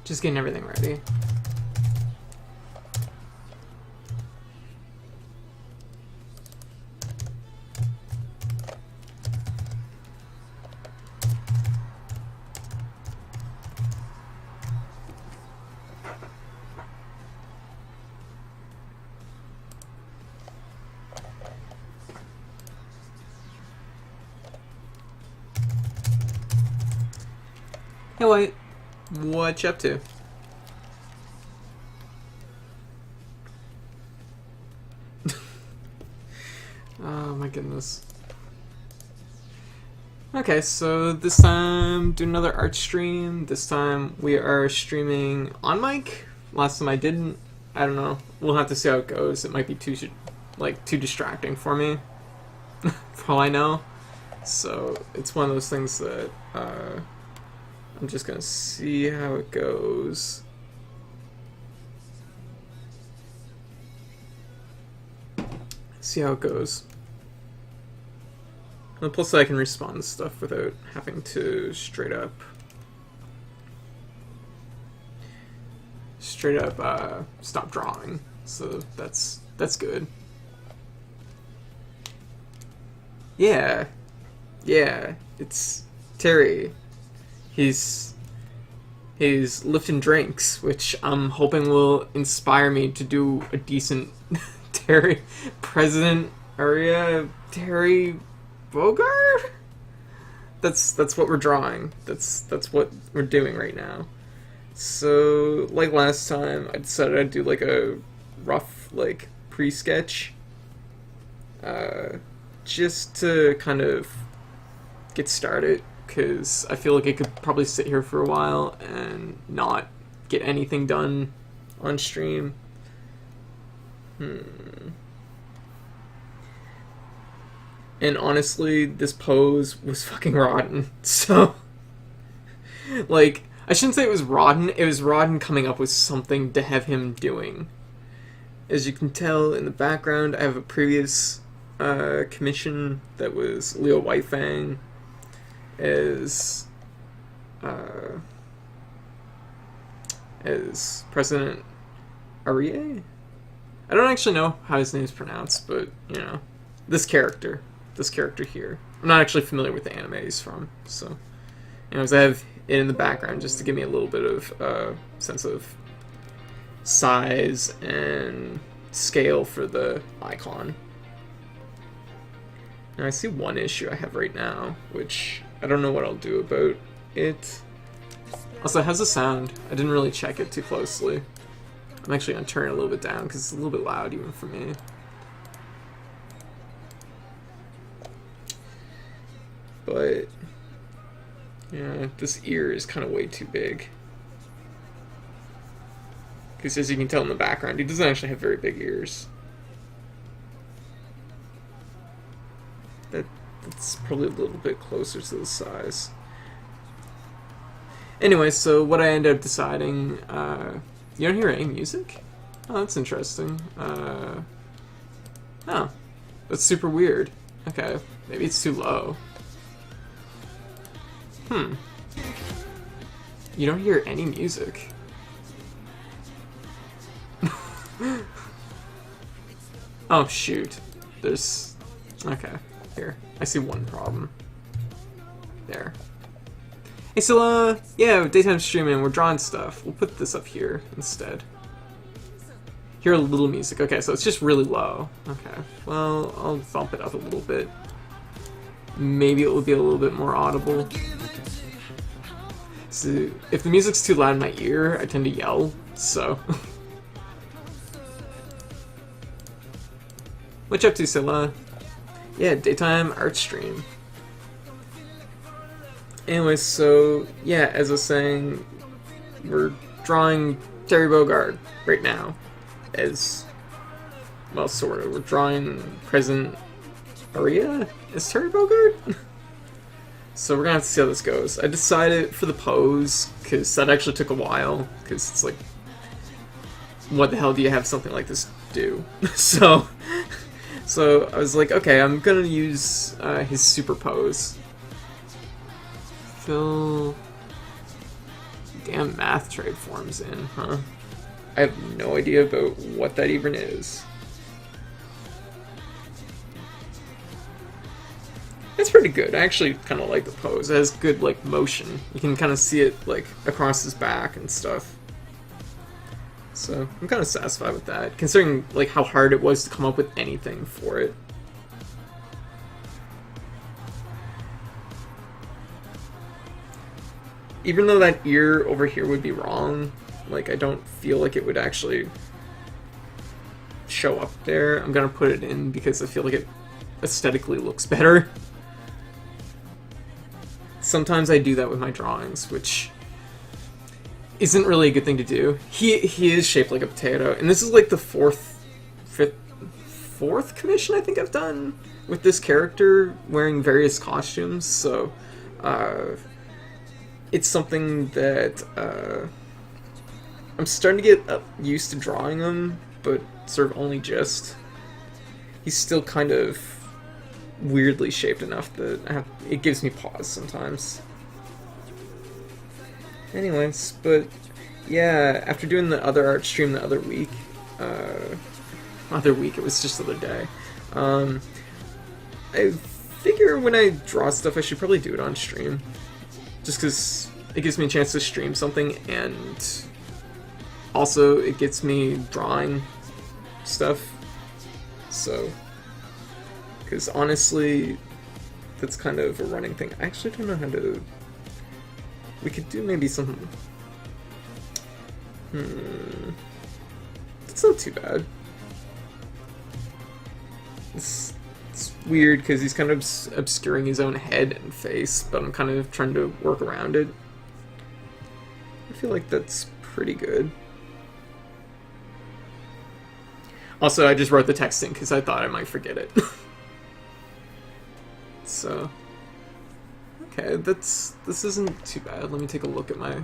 Just getting everything ready. Hey, White. What you up to? Oh my goodness. Okay, so this time do another art stream. This time we are streaming on mic. Last time I didn't. I don't know. We'll have to see how it goes. It might be too distracting for me, for all I know. So it's one of those things that I'm just gonna see how it goes. See how it goes. And plus I can respond to stuff without having to straight up stop drawing. So that's good. Yeah. Yeah, it's Terry. He's lifting drinks, which I'm hoping will inspire me to do a decent Terry President Aria Terry Bogard? That's what we're drawing. That's what we're doing right now. So, like last time, I decided I'd do like a rough like pre-sketch, just to kind of get started, because I feel like I could probably sit here for a while and not get anything done on stream. And honestly, this pose was fucking rotten. So, like, I shouldn't say it was rotten. It was rotten coming up with something to have him doing. As you can tell in the background, I have a previous commission that was Leo Whitefang as President Aria. I don't actually know how his name is pronounced, but you know, this character here. I'm not actually familiar with the anime he's from, so anyways, I have it in the background just to give me a little bit of sense of size and scale for the icon. Now I see one issue I have right now, which I don't know what I'll do about it. Also, how's the sound? I didn't really check it too closely. I'm actually going to turn it a little bit down because it's a little bit loud even for me. But yeah, this ear is kind of way too big. Because as you can tell in the background, he doesn't actually have very big ears. That's probably a little bit closer to the size. Anyway, so what I ended up deciding, you don't hear any music? Oh, that's interesting. Oh, that's super weird. Okay, maybe it's too low. You don't hear any music. Oh, shoot. There's... Okay, here. I see one problem. There. Hey, so, yeah, daytime streaming, we're drawing stuff. We'll put this up here instead. Hear a little music. Okay, so it's just really low. Okay, well, I'll bump it up a little bit. Maybe it will be a little bit more audible. So, if the music's too loud in my ear, I tend to yell, so... What you up to, Scylla? Yeah, daytime art stream. Anyways, so, yeah, as I was saying, we're drawing Terry Bogard right now. As, well, sort of. We're drawing President Aria as Terry Bogard? So we're gonna have to see how this goes. I decided for the pose, because that actually took a while, because it's like, what the hell do you have something like this do? So I was like, okay, I'm gonna use his super pose. Fill damn math trade forms in, huh? I have no idea about what that even is. It's pretty good. I actually kind of like the pose. It has good, like, motion. You can kind of see it, like, across his back and stuff. So, I'm kind of satisfied with that, considering, like, how hard it was to come up with anything for it. Even though that ear over here would be wrong, like, I don't feel like it would actually show up there. I'm gonna put it in because I feel like it aesthetically looks better. Sometimes I do that with my drawings, which isn't really a good thing to do. He is shaped like a potato, and this is like the fourth commission I think I've done with this character wearing various costumes, so it's something that I'm starting to get used to drawing him, but sort of only just. He's still kind of weirdly shaped enough that it gives me pause sometimes. Anyways, but yeah, after doing the other art stream the other week, it was just the other day, I figure when I draw stuff I should probably do it on stream, just because it gives me a chance to stream something, and also it gets me drawing stuff, so, because honestly, that's kind of a running thing. I actually don't know how to, we could do maybe some, it's not too bad. It's weird because he's kind of obscuring his own head and face, but I'm kind of trying to work around it. I feel like that's pretty good. Also, I just wrote the text in because I thought I might forget it. So, okay, this isn't too bad. Let me take a look at my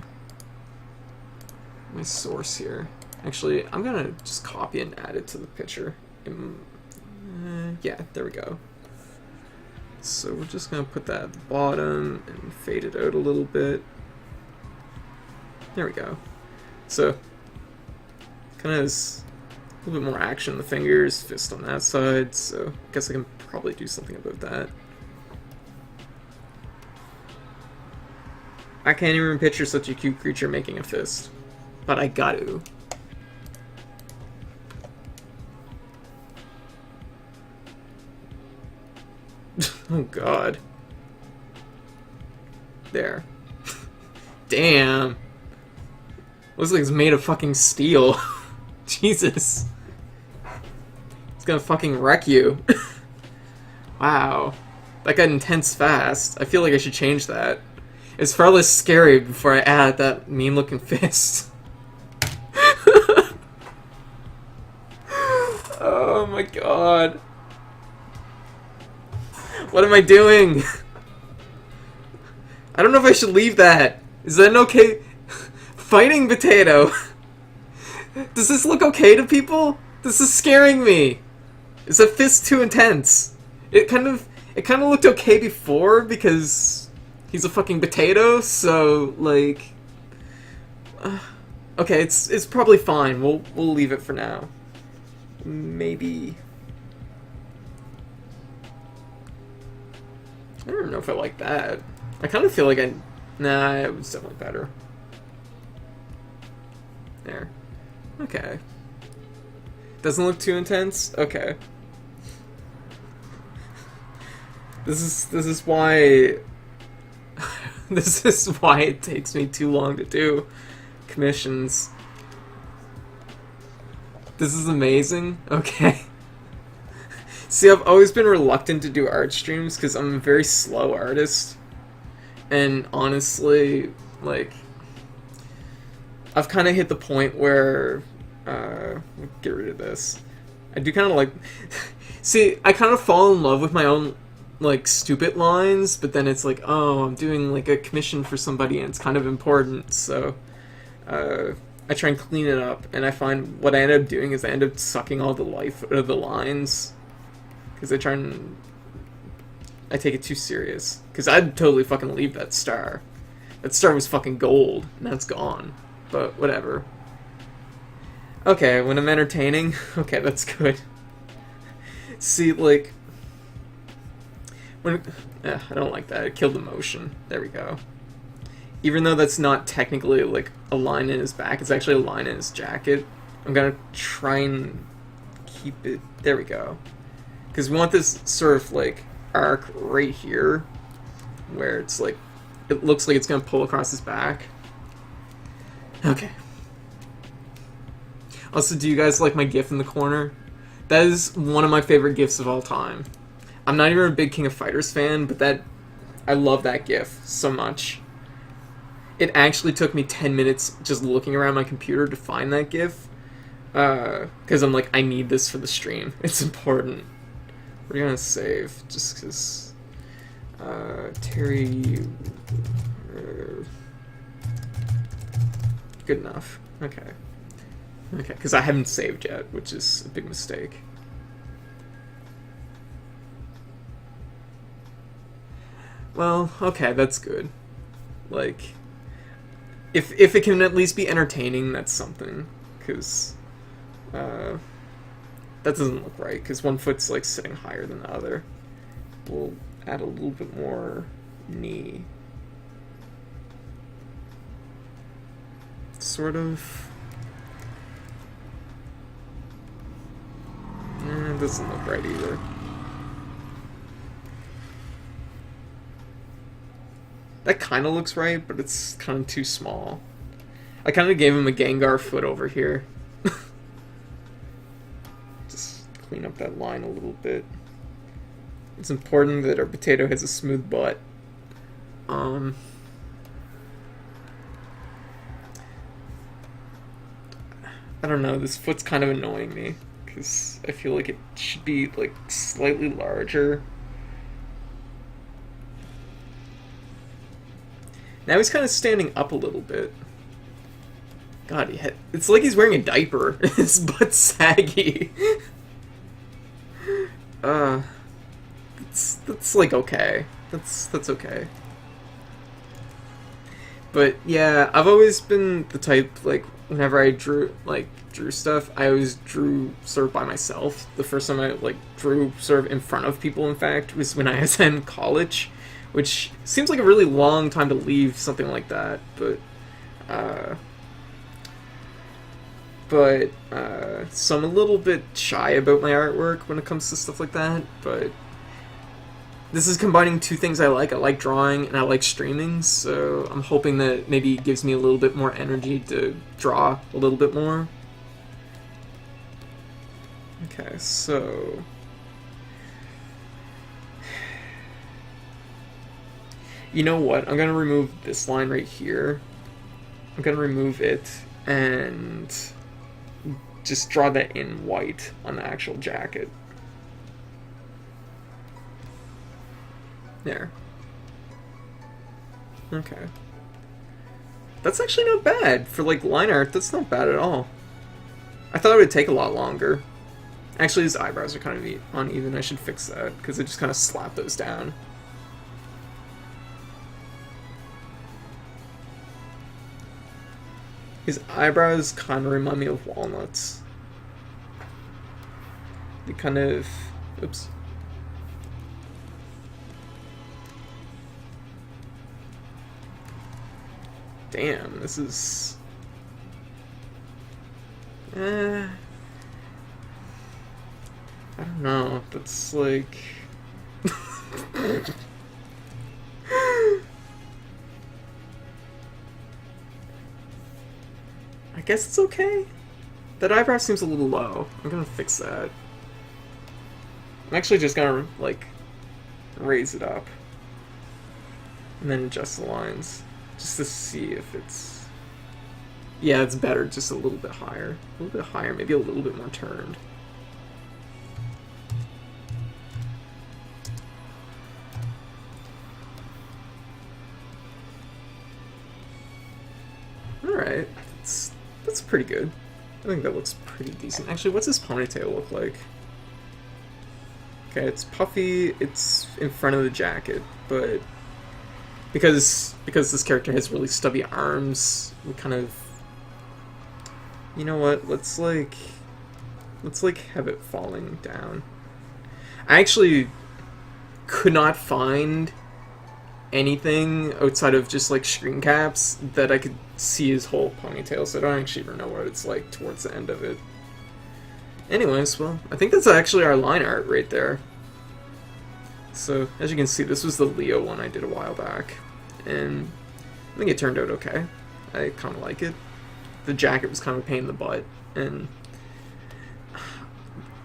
source here. Actually, I'm gonna just copy and add it to the picture. Yeah, there we go. So we're just gonna put that at the bottom and fade it out a little bit. There we go. So, kind of has a little bit more action in the fingers, fist on that side, so I guess I can probably do something about that. I can't even picture such a cute creature making a fist, but I got to. Oh god. There. Damn. Looks like it's made of fucking steel. Jesus. It's gonna fucking wreck you. Wow. That got intense fast. I feel like I should change that. It's far less scary before I add that mean looking fist. Oh my god. What am I doing? I don't know if I should leave that. Is that an okay? Fighting potato. Does this look okay to people? This is scaring me. Is that fist too intense? It kind of looked okay before because he's a fucking potato, so like okay, it's probably fine. We'll leave it for now. Maybe I don't know if I like that. I kind of feel like nah, it was definitely better. There. Okay. Doesn't look too intense? Okay. This is why this is why it takes me too long to do commissions. This is amazing. Okay. See, I've always been reluctant to do art streams because I'm a very slow artist. And honestly, like, I've kind of hit the point where, get rid of this. I do kind of like, see, I kind of fall in love with my own, like, stupid lines, but then it's like, oh, I'm doing, like, a commission for somebody and it's kind of important, so, I try and clean it up, and I find what I end up doing is I end up sucking all the life out of the lines, because I take it too serious, because I'd totally fucking leave that star. That star was fucking gold, and that's gone. But whatever. Okay, when I'm entertaining, okay, that's good. See, like, when I don't like that. It killed the motion. There we go. Even though that's not technically like a line in his back, it's actually a line in his jacket. I'm gonna try and keep it. There we go. Because we want this sort of like arc right here, where it's like it looks like it's gonna pull across his back. Okay. Also, do you guys like my GIF in the corner? That is one of my favorite GIFs of all time. I'm not even a big King of Fighters fan, but I love that GIF so much. It actually took me 10 minutes just looking around my computer to find that GIF. Because I'm like, I need this for the stream. It's important. We're gonna save, just because... Terry... good enough. Okay. Okay, because I haven't saved yet, which is a big mistake. Well, okay, that's good. Like, if it can at least be entertaining, that's something. Because, that doesn't look right, because one foot's, like, sitting higher than the other. We'll add a little bit more knee. Sort of. It doesn't look right either. That kind of looks right, but it's kind of too small. I kind of gave him a Gengar foot over here. Just clean up that line a little bit. It's important that our potato has a smooth butt. I don't know, this foot's kind of annoying me. Because I feel like it should be, like, slightly larger. Now he's kind of standing up a little bit. God, it's like he's wearing a diaper. His butt's saggy. That's like okay. That's okay. But yeah, I've always been the type, like, whenever I drew stuff, I always drew sort of by myself. The first time I, like, drew sort of in front of people, in fact, was when I was in college, which seems like a really long time to leave something like that, so I'm a little bit shy about my artwork when it comes to stuff like that, but this is combining two things I like. I like drawing and I like streaming, so I'm hoping that maybe it gives me a little bit more energy to draw a little bit more. Okay, so... You know what? I'm going to remove this line right here. I'm going to remove it and just draw that in white on the actual jacket. There. Okay. That's actually not bad. For, like, line art, that's not bad at all. I thought it would take a lot longer. Actually, his eyebrows are kind of uneven. I should fix that, because I just kind of slap those down. His eyebrows kind of remind me of walnuts. They kind of... Oops. Damn, this is... I don't know, that's like... I guess it's okay. That eyebrow seems a little low. I'm gonna fix that. I'm actually just gonna, like, raise it up. And then adjust the lines. Just to see if it's... Yeah, it's better, just a little bit higher. A little bit higher, maybe a little bit more turned. Alright, that's pretty good. I think that looks pretty decent. Actually, what's his ponytail look like? Okay, it's puffy, it's in front of the jacket, but because this character has really stubby arms, we kind of, you know what? Let's like have it falling down. I actually could not find anything outside of just like screen caps that I could see his whole ponytail, so I don't actually even know what it's like towards the end of it. Anyways, well, I think that's actually our line art right there. So, as you can see, this was the Leo one I did a while back, and I think it turned out okay. I kind of like it. The jacket was kind of a pain in the butt, and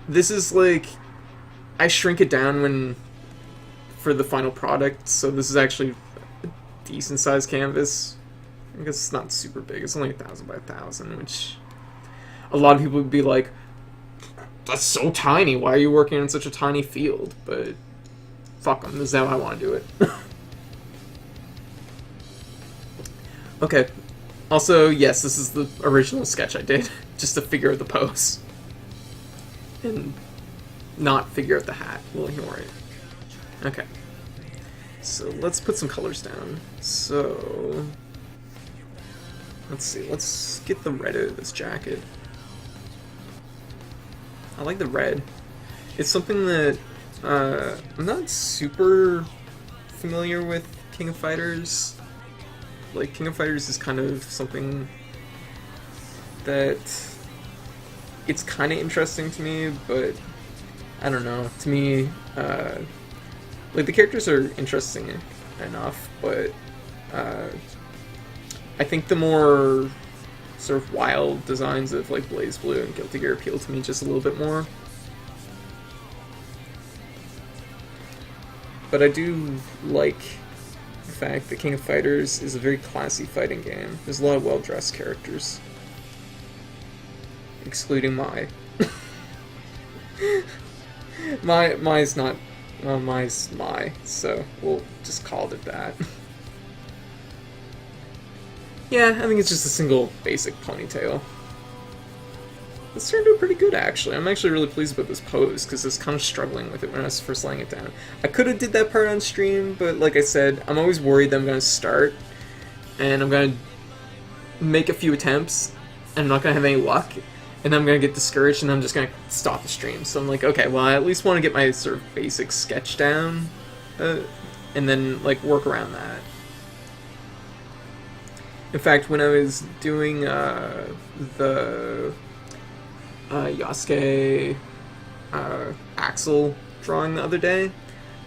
this is like, I shrink it down for the final product, so this is actually a decent sized canvas. I guess it's not super big, it's only 1,000 by 1,000, which a lot of people would be like, that's so tiny, why are you working on such a tiny field? But fuck them, this is how I want to do it. Okay, also, yes, this is the original sketch I did, just to figure out the pose. And not figure out the hat, we'll ignore it. Okay, so let's put some colors down. So, let's see, let's get the red out of this jacket. I like the red. It's something that I'm not super familiar with King of Fighters. Like, King of Fighters is kind of something that it's kind of interesting to me, but I don't know. To me, like, the characters are interesting enough, but I think the more sort of wild designs of like Blaze Blue and Guilty Gear appeal to me just a little bit more. But I do like the fact that King of Fighters is a very classy fighting game. There's a lot of well-dressed characters. Excluding Mai. Mai's not... Well, Mai's Mai, so we'll just call it that. Yeah, I think it's just a single basic ponytail. This turned out pretty good, actually. I'm actually really pleased with this pose, because I was kind of struggling with it when I was first laying it down. I could have did that part on stream, but like I said, I'm always worried that I'm going to start, and I'm going to make a few attempts, and I'm not going to have any luck, and I'm going to get discouraged, and I'm just going to stop the stream. So I'm like, okay, well, I at least want to get my sort of basic sketch down, and then, like, work around that. In fact, when I was doing the Yasuke Axel drawing the other day,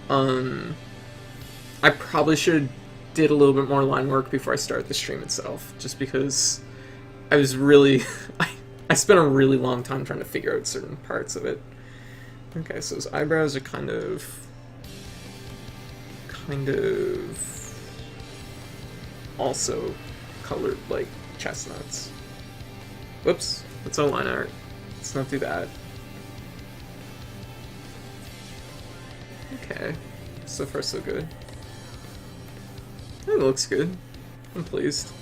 I probably should have did a little bit more line work before I started the stream itself, just because I was really... I spent a really long time trying to figure out certain parts of it. Okay, so his eyebrows are kind of also colored like chestnuts. Whoops, that's our line art. Let's not do that. Okay, so far so good. It looks good. I'm pleased.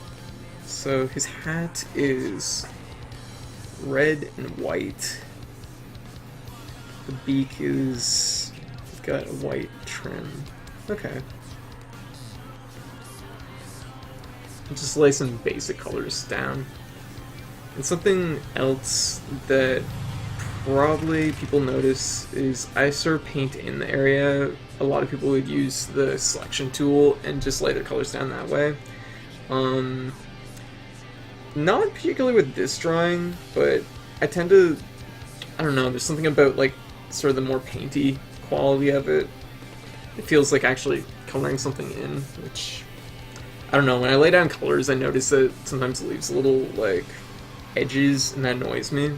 So his hat is red and white. The beak is got a white trim. Okay. Just lay some basic colors down. And something else that probably people notice is I sort of paint in the area. A lot of people would use the selection tool and just lay their colors down that way. Not particularly with this drawing, but I tend to, I don't know, there's something about like sort of the more painty quality of it. It feels like actually coloring something in, which, I don't know, when I lay down colors I notice that sometimes it leaves little like edges and that annoys me.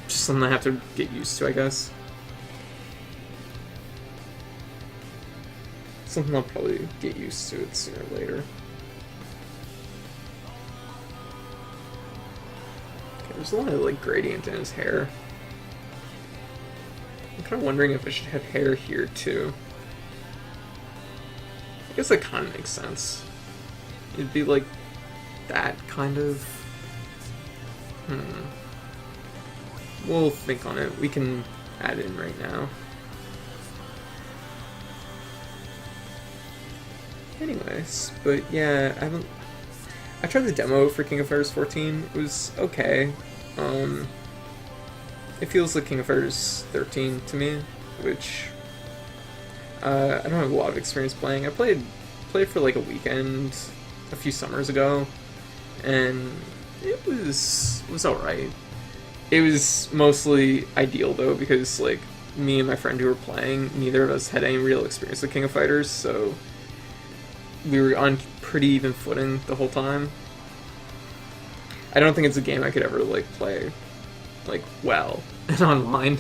Just something I have to get used to, I guess. Something I'll probably get used to it sooner or later. There's a lot of like gradient in his hair. I'm kind of wondering if I should have hair here too. I guess that kind of makes sense. It'd be like that kind of. We'll think on it. We can add it in right now. Anyways, but yeah, I tried the demo for King of Fighters 14. It was okay. It feels like King of Fighters 13 to me, which I don't have a lot of experience playing. I played for like a weekend a few summers ago, and it was alright. It was mostly ideal though, because like me and my friend who were playing, neither of us had any real experience with King of Fighters, so we were on pretty even footing the whole time. I don't think it's a game I could ever like play like well and online.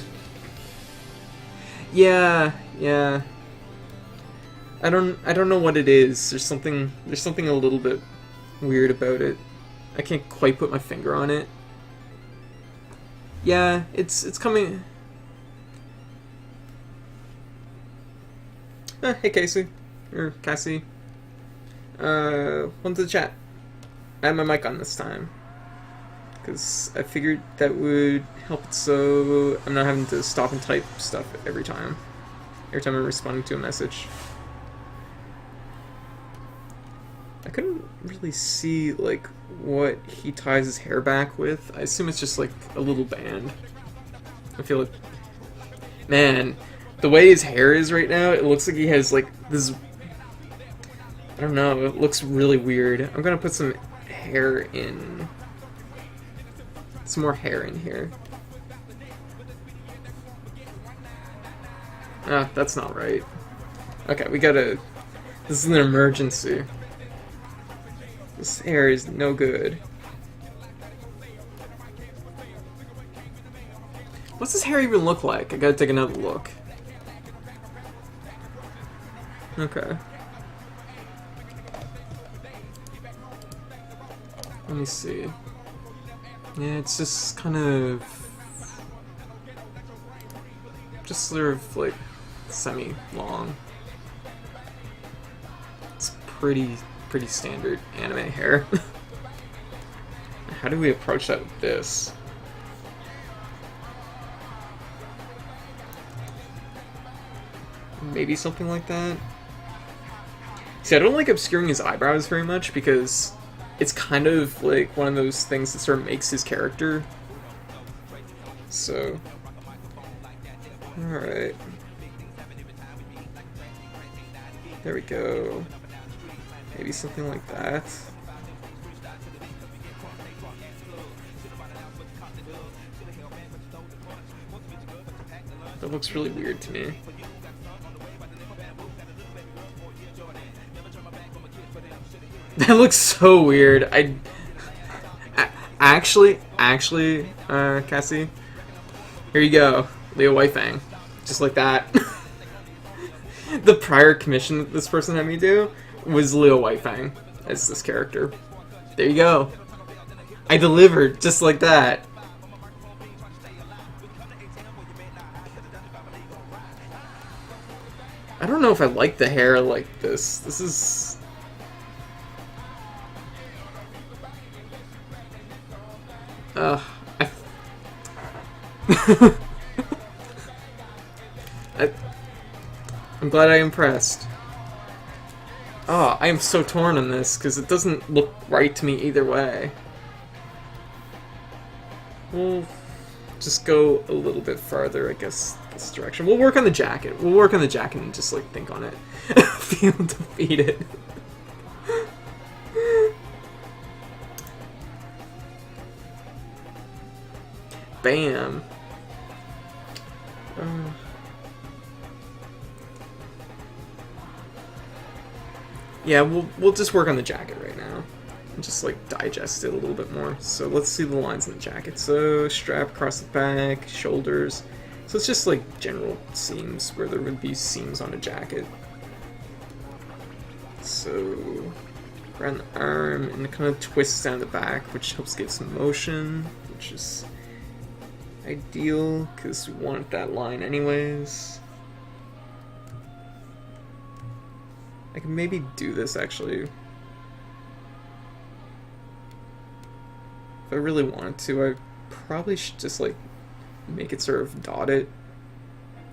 Yeah. I don't know what it is. There's something a little bit weird about it. I can't quite put my finger on it. Yeah, it's coming. Hey Casey. Or Cassie. Welcome to the chat. I had my mic on this time, because I figured that would help it so I'm not having to stop and type stuff every time I'm responding to a message. I couldn't really see, like, what he ties his hair back with. I assume it's just, like, a little band. I feel like... Man, the way his hair is right now, it looks like he has, like, this... I don't know, it looks really weird. I'm gonna put some hair in... Some more hair in here. Ah, that's not right. Okay, we gotta... This is an emergency. This hair is no good. What's his hair even look like? I gotta take another look. Okay. Let me see. Yeah, it's just kind of... Just sort of, like, semi-long. It's pretty standard anime hair. How do we approach that with this? Maybe something like that? See, I don't like obscuring his eyebrows very much, because it's kind of like one of those things that sort of makes his character. So... Alright. There we go. Maybe something like that. That looks really weird to me. That looks so weird. Actually, Cassie, here you go, Leo Whitefang, just like that. The prior commission that this person had me do was Leo Whitefang as this character. There you go. I delivered just like that. I don't know if I like the hair like this. This is... I'm glad I impressed. Oh, I am so torn on this, because it doesn't look right to me either way. We'll just go a little bit farther, I guess, this direction. We'll work on the jacket. We'll work on the jacket and just, like, think on it. Feel defeated. Bam. Yeah, we'll just work on the jacket right now. And just like digest it a little bit more. So let's see the lines in the jacket. So strap across the back, shoulders. So it's just like general seams where there would be seams on a jacket. So around the arm, and it kind of twists down the back, which helps give some motion, which is ideal because we want that line anyways. I can maybe do this actually. If I really wanted to, I probably should just like make it sort of dotted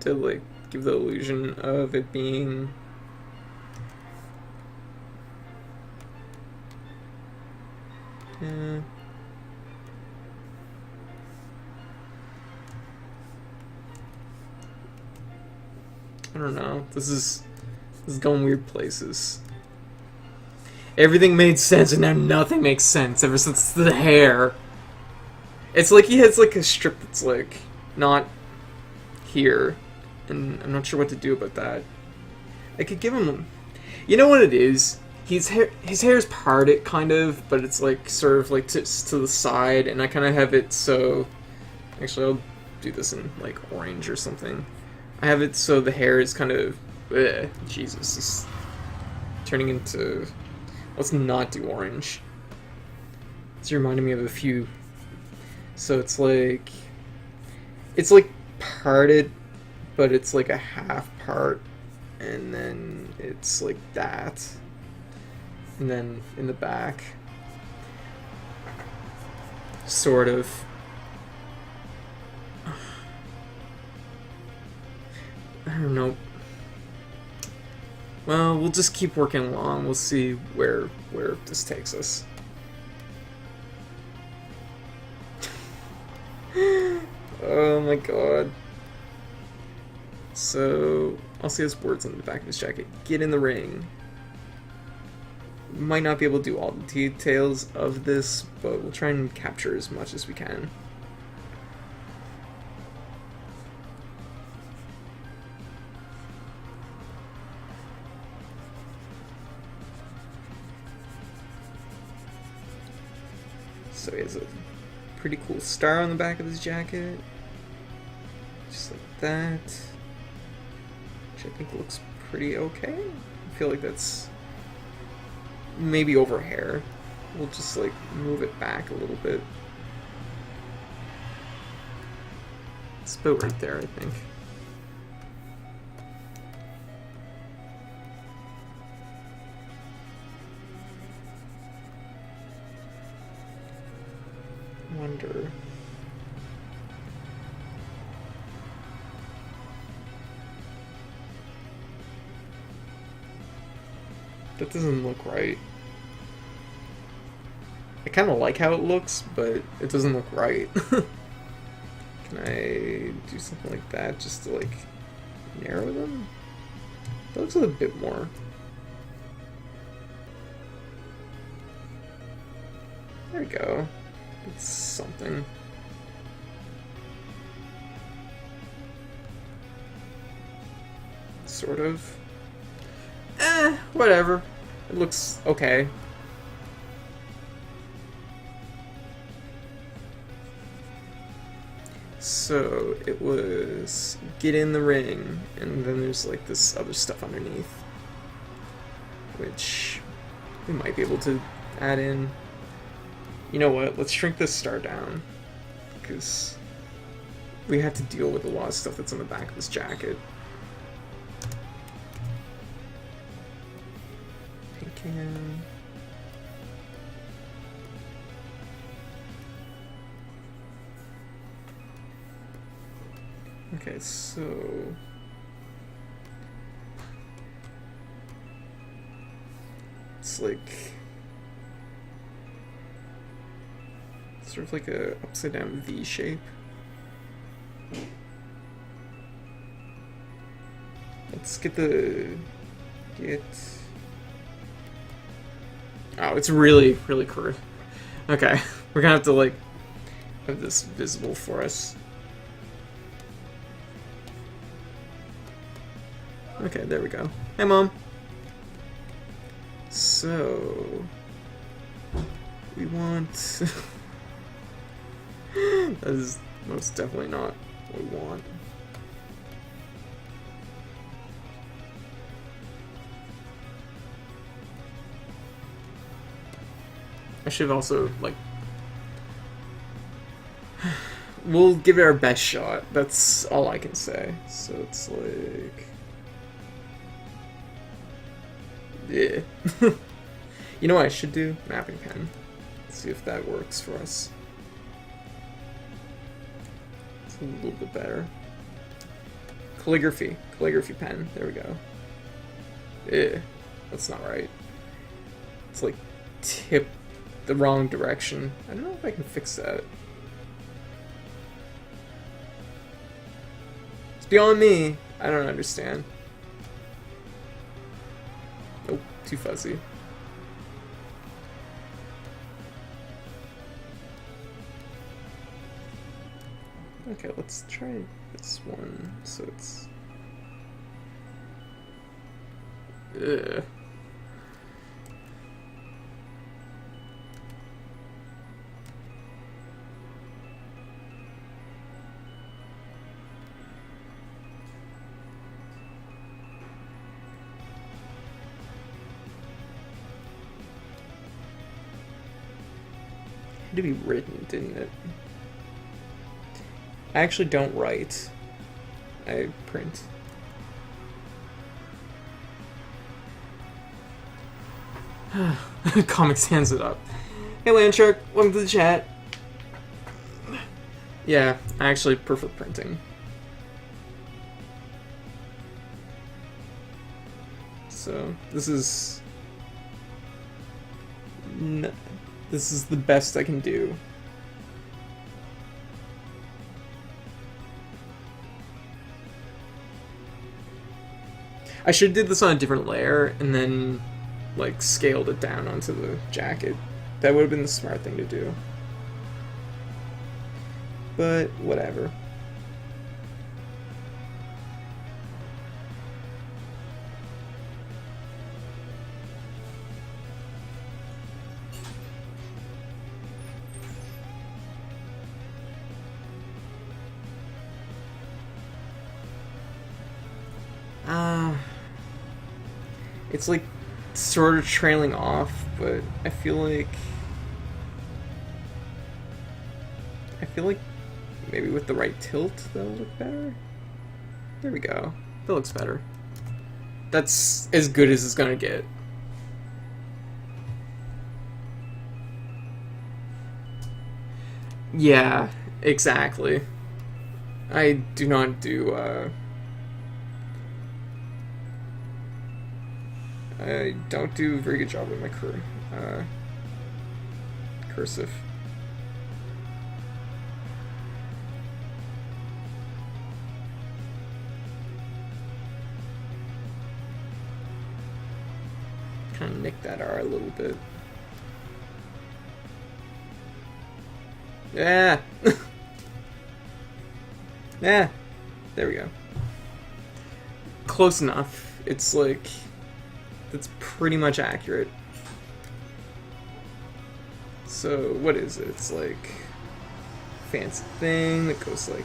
to like give the illusion of it being Yeah. I don't know. This is going weird places. Everything made sense, and now nothing makes sense ever since the hair. It's like he has like a strip that's like not here, and I'm not sure what to do about that. I could give him. You know what it is? His hair is parted kind of, but it's like sort of like to the side, and I kind of have it so. Actually, I'll do this in like orange or something. I have it so the hair is kind of. Jesus, it's turning into. Let's not do orange. It's reminding me of a few. So it's like parted, but it's like a half part, and then it's like that, and then in the back, sort of. I don't know. Well, we'll just keep working along. We'll see where this takes us. Oh my god. So, also he has words on the back of his jacket. Get in the ring. Might not be able to do all the details of this, but we'll try and capture as much as we can. So he has a pretty cool star on the back of his jacket. Just like that. Which I think looks pretty okay. I feel like that's maybe over hair. We'll just like move it back a little bit. It's about right there, I think. Wonder. That doesn't look right. I kind of like how it looks, but it doesn't look right. Can I do something like that just to like narrow them? That looks a little bit more. There we go. It's something. Sort of. Whatever. It looks okay. So it was get in the ring, and then there's like this other stuff underneath, which we might be able to add in. You know what? Let's shrink this star down, because we have to deal with a lot of stuff that's on the back of this jacket. Can. Okay, so it's like sort of like a upside down V shape. Let's get. Oh, it's really curved. Okay, we're gonna have to like have this visible for us. Okay, there we go. Hey, Mom. So we want. That is most definitely not what we want. I should have also, like... We'll give it our best shot. That's all I can say. So it's like... Yeah. You know what I should do? Mapping pen. Let's see if that works for us. It's a little bit better. Calligraphy. Calligraphy pen. There we go. Yeah. That's not right. It's like tip the wrong direction. I don't know if I can fix that. It's beyond me. I don't understand. Oh, too fuzzy. Okay, let's try this one. So it's... Ugh. Had to be written, didn't it? I actually don't write. I print. Comics hands it up. Hey Landshark, welcome to the chat. Yeah, I actually prefer printing. So this is the best I can do. I should have did this on a different layer and then like scaled it down onto the jacket. That would have been the smart thing to do. But whatever. It's like sort of trailing off, but I feel like maybe with the right tilt that'll look better. There we go. That looks better. That's as good as it's gonna get. Yeah, exactly. I do not do I don't do a very good job with my cursive. Kind of nick that R a little bit. Yeah. Yeah. There we go. Close enough. It's like... That's pretty much accurate. So, what is it? It's like... fancy thing that goes like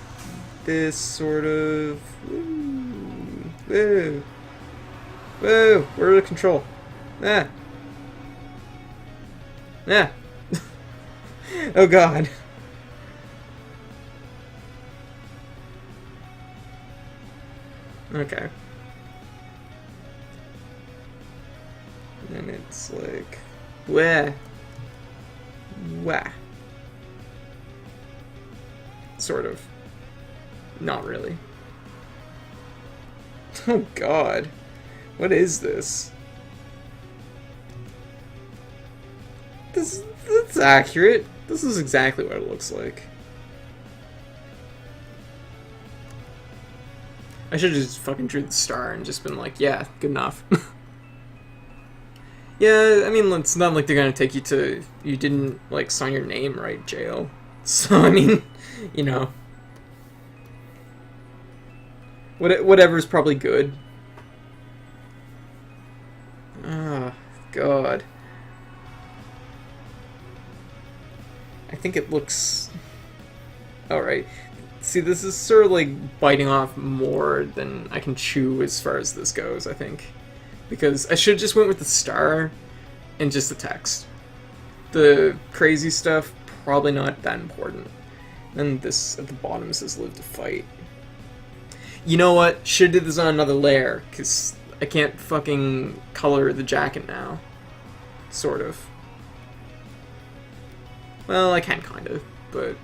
this, sort of. Woo! Woo! Woo! Where's the control? Ah! Ah! Oh god. Okay. And it's like, wah, wah. Sort of. Not really. Oh god. What is this? That's accurate. This is exactly what it looks like. I should have just fucking drew the star and just been like, yeah, good enough. Yeah, I mean, it's not like they're gonna take you to, you didn't, like, sign your name right, jail. So, I mean, you know. Whatever's probably good. Ah, god. I think it looks... Alright. See, this is sort of like biting off more than I can chew as far as this goes, I think. Because I should have just went with the star and just the text. The crazy stuff, probably not that important. And this at the bottom says live to fight. You know what? Should have did this on another layer, because I can't fucking color the jacket now. Sort of. Well, I can kind of, but...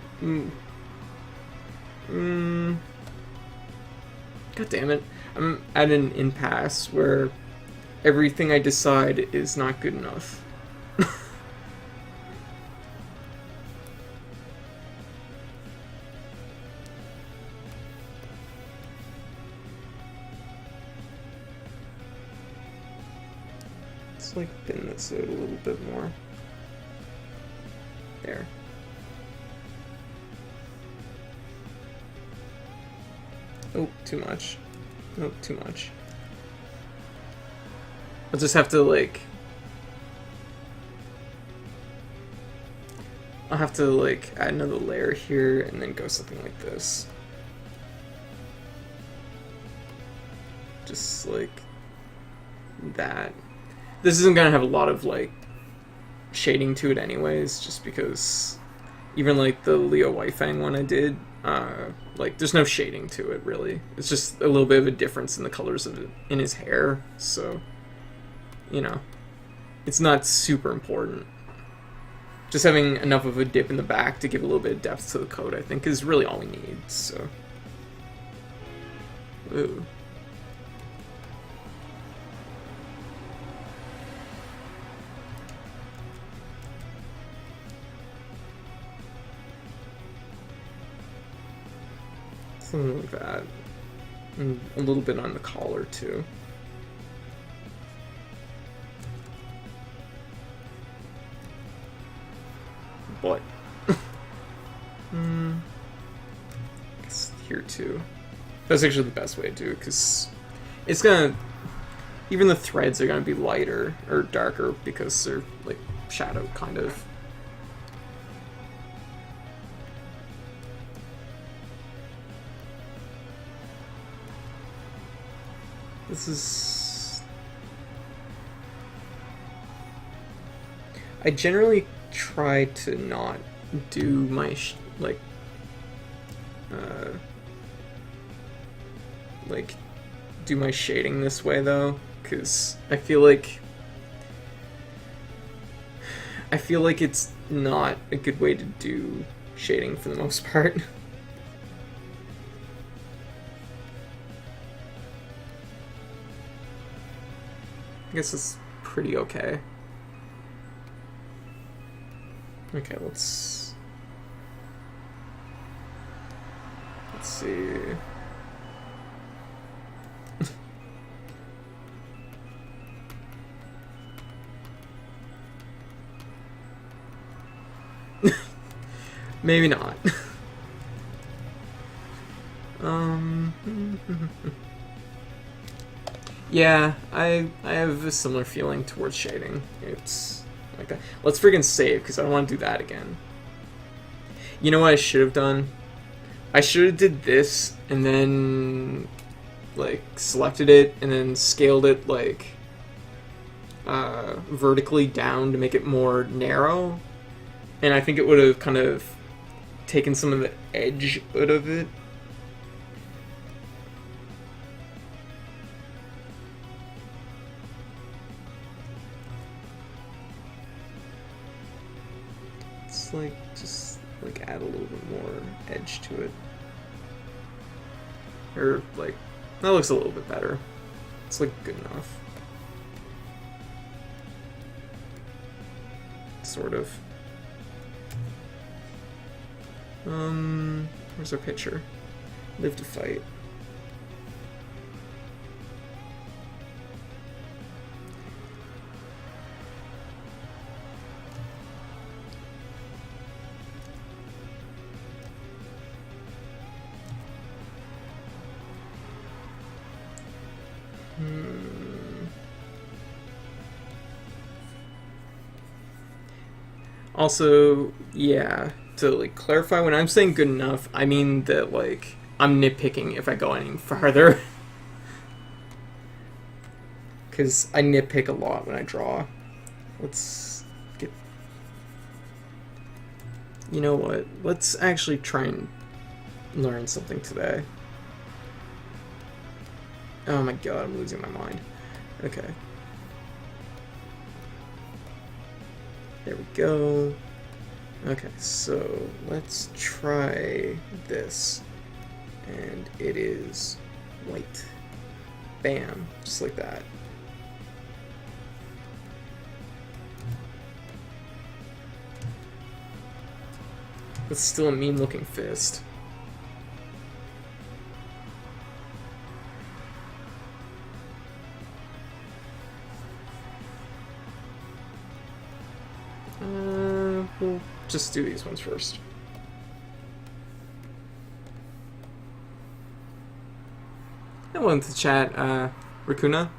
God damn it. I'm at an impasse where everything I decide is not good enough. Just like thin this out a little bit more. There. Oh, too much. Oh, too much. I'll just have to like... I'll have to like add another layer here and then go something like this. Just like that. This isn't gonna have a lot of like shading to it anyways, just because even like the Leo Weifang one I did, like there's no shading to it really. It's just a little bit of a difference in the colors of it in his hair, so you know, it's not super important. Just having enough of a dip in the back to give a little bit of depth to the coat, I think, is really all we need, so. Ooh. Something like that. And a little bit on the collar, too. What? I guess here too. That's actually the best way to do it, because it's gonna... Even the threads are gonna be lighter, or darker, because they're, like, shadowed, kind of. This is... I generally try to not do my do my shading this way though, because I feel like it's not a good way to do shading for the most part. I guess it's pretty okay. Okay, let's see. Maybe not. Yeah, I have a similar feeling towards shading. It's like that. Let's friggin' save, because I don't want to do that again. You know what I should have done? I should have did this, and then, like, selected it, and then scaled it, like, vertically down to make it more narrow. And I think it would have kind of taken some of the edge out of it. Like, just like add a little bit more edge to it, or like that looks a little bit better. It's like good enough, sort of. Where's our picture? Live to fight. Also, yeah, to like clarify, when I'm saying good enough, I mean that like I'm nitpicking if I go any farther. Because I nitpick a lot when I draw. Let's get... You know what? Let's actually try and learn something today. Oh my god, I'm losing my mind. Okay. There we go. Okay, so let's try this. And it is white. Bam, just like that. It's still a mean looking fist. We'll just do these ones first. Hello into the chat, Racuna.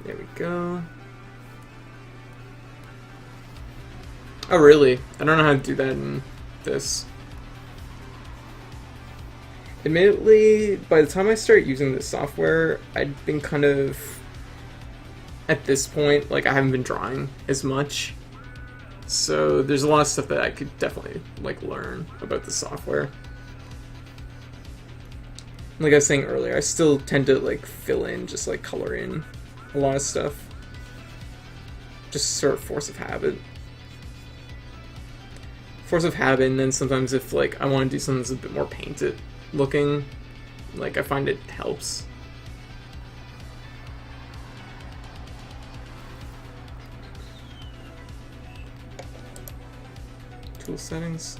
There we go. Oh, really? I don't know how to do that in this. Admittedly, by the time I start using this software, I'd been kind of... At this point, like, I haven't been drawing as much. So there's a lot of stuff that I could definitely, like, learn about the software. Like I was saying earlier, I still tend to, like, fill in, just, like, color in a lot of stuff. Just sort of force of habit. Force of habit, and then sometimes if, like, I want to do something that's a bit more painted looking, like, I find it helps. Tool settings.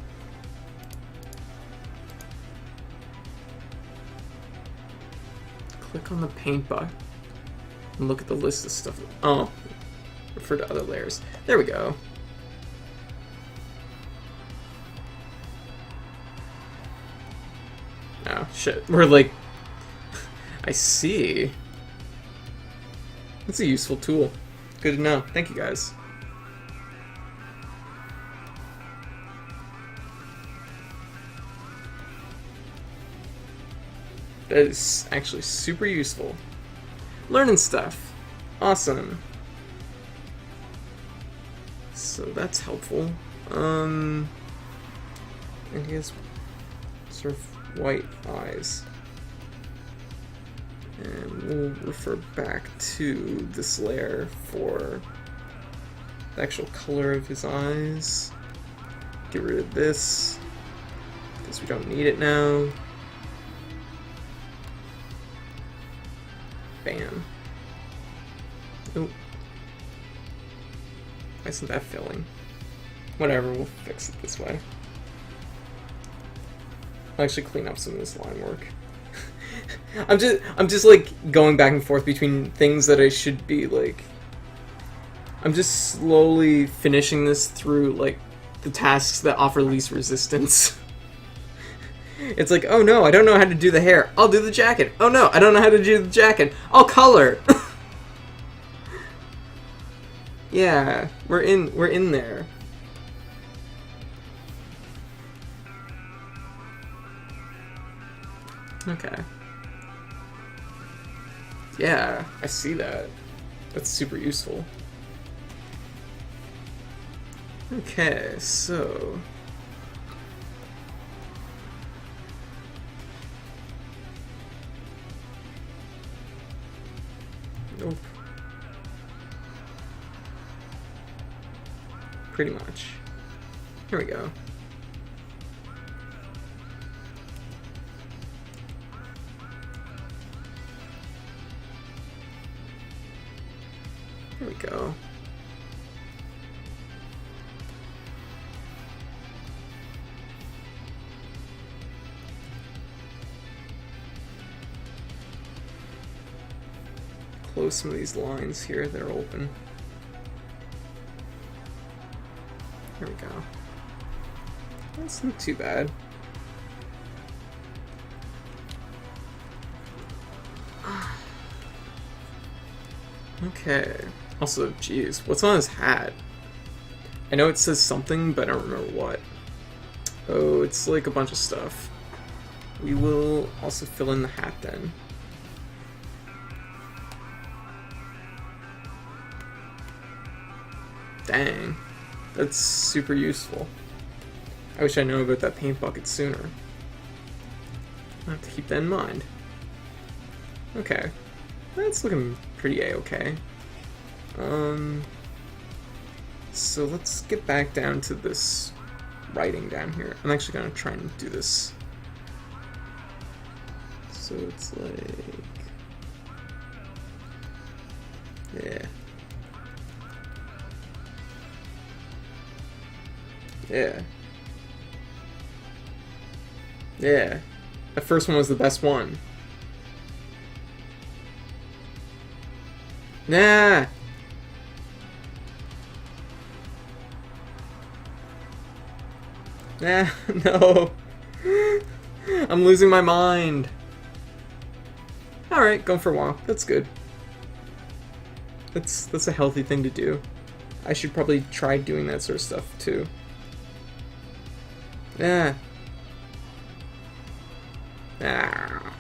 Click on the paint button and look at the list of stuff. Oh, refer to other layers. There we go. Oh, shit. We're like... I see. That's a useful tool. Good to know. Thank you, guys. That is actually super useful. Learning stuff. Awesome. So that's helpful. And he has sort of white eyes. And we'll refer back to this layer for the actual color of his eyes. Get rid of this, because we don't need it now. Bam. Oh. Why isn't that filling? Whatever, we'll fix it this way. I'll actually clean up some of this line work. I'm just like going back and forth between things that I should be like... I'm just slowly finishing this through like the tasks that offer least resistance. It's like, oh no, I don't know how to do the hair. I'll do the jacket. Oh no, I don't know how to do the jacket. I'll color. Yeah, we're in there. Okay. Yeah, I see that. That's super useful. Okay, so... Nope. Pretty much. Here we go. There we go. Close some of these lines here, they're open. There we go. That's not too bad. Okay. Also, geez, what's on his hat? I know it says something, but I don't remember what. Oh, it's like a bunch of stuff. We will also fill in the hat then. Dang. That's super useful. I wish I knew about that paint bucket sooner. I'll have to keep that in mind. Okay. That's looking pretty a-okay. So let's get back down to this writing down here. I'm actually gonna try and do this. So it's like... Yeah. Yeah. Yeah. That first one was the best one. Nah! Nah, no. I'm losing my mind. Alright, going for a walk. That's good. That's a healthy thing to do. I should probably try doing that sort of stuff too. Yeah. Ah.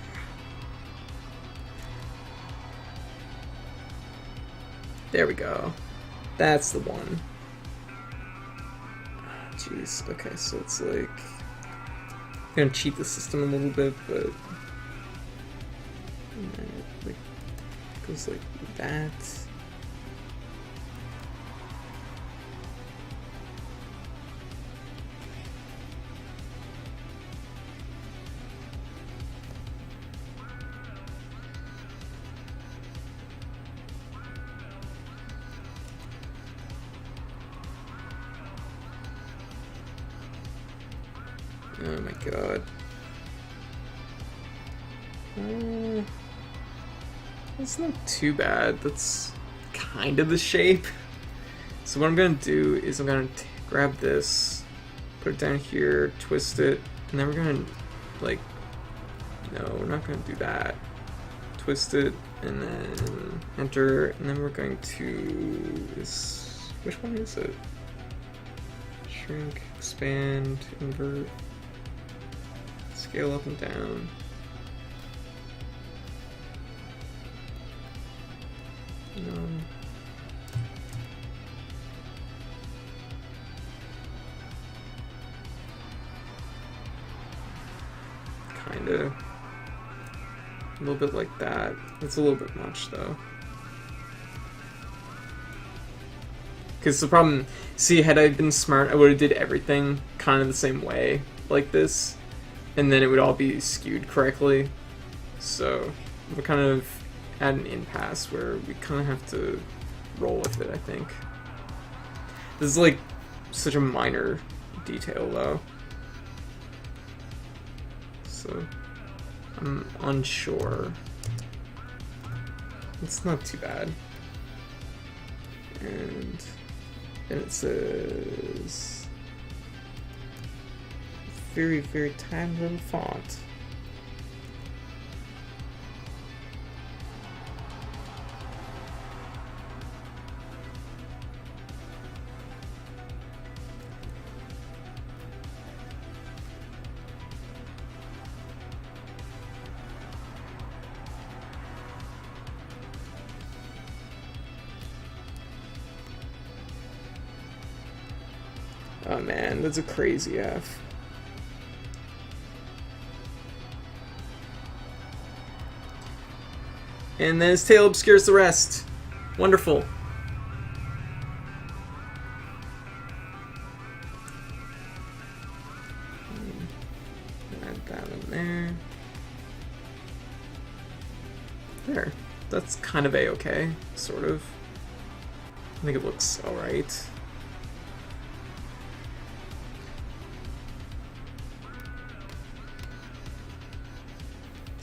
There we go. That's the one. Jeez. Okay, so it's like I'm gonna cheat the system a little bit, but like it goes like that. Oh my god. That's not too bad. That's kind of the shape. So what I'm gonna do is I'm gonna grab this, put it down here, twist it, and then we're gonna, like, no, we're not gonna do that. Twist it, and then enter, and then we're going to this. Which one is it? Shrink, expand, invert. Scale up and down. Kinda. A little bit like that. It's a little bit much though. Because the problem, see, had I been smart, I would have did everything kind of the same way, like this. And then it would all be skewed correctly. So we're kind of at an impasse where we kind of have to roll with it, I think. This is like such a minor detail though. So I'm unsure. It's not too bad. And then it says very, very tiny little font. Oh man, that's a crazy F. And then his tail obscures the rest. Wonderful. Add that in there. There. That's kind of a-okay, sort of. I think it looks alright.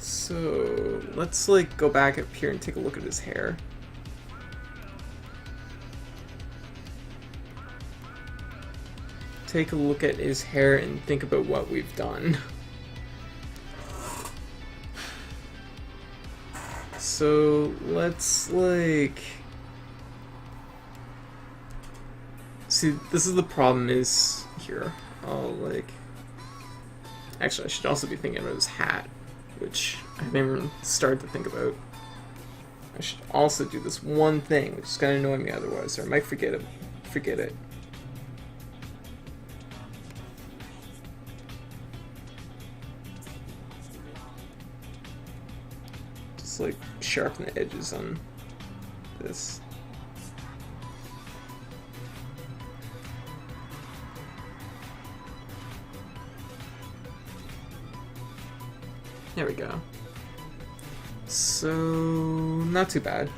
So let's like go back up here and take a look at his hair. Take a look at his hair and think about what we've done. So let's like see, this is the problem is here. I'll like actually I should also be thinking about his hat, which I haven't even started to think about. I should also do this one thing, which is gonna annoy me otherwise, or I might forget it. Just like sharpen the edges on this. There we go. So, not too bad.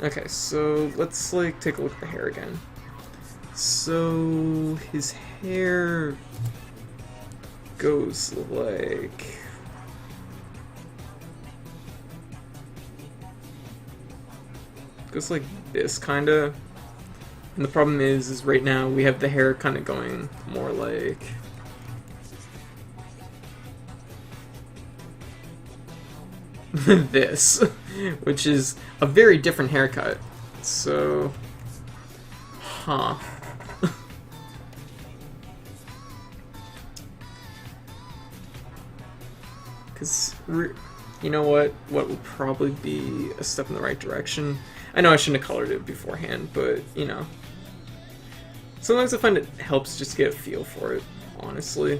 Okay, so let's like take a look at the hair again. So his hair goes like Goes like this, kinda. And the problem is right now we have the hair kind of going more like this, which is a very different haircut. So, huh. Because, you know what? What would probably be a step in the right direction? I know I shouldn't have colored it beforehand, but, you know. Sometimes I find it helps just get a feel for it, honestly.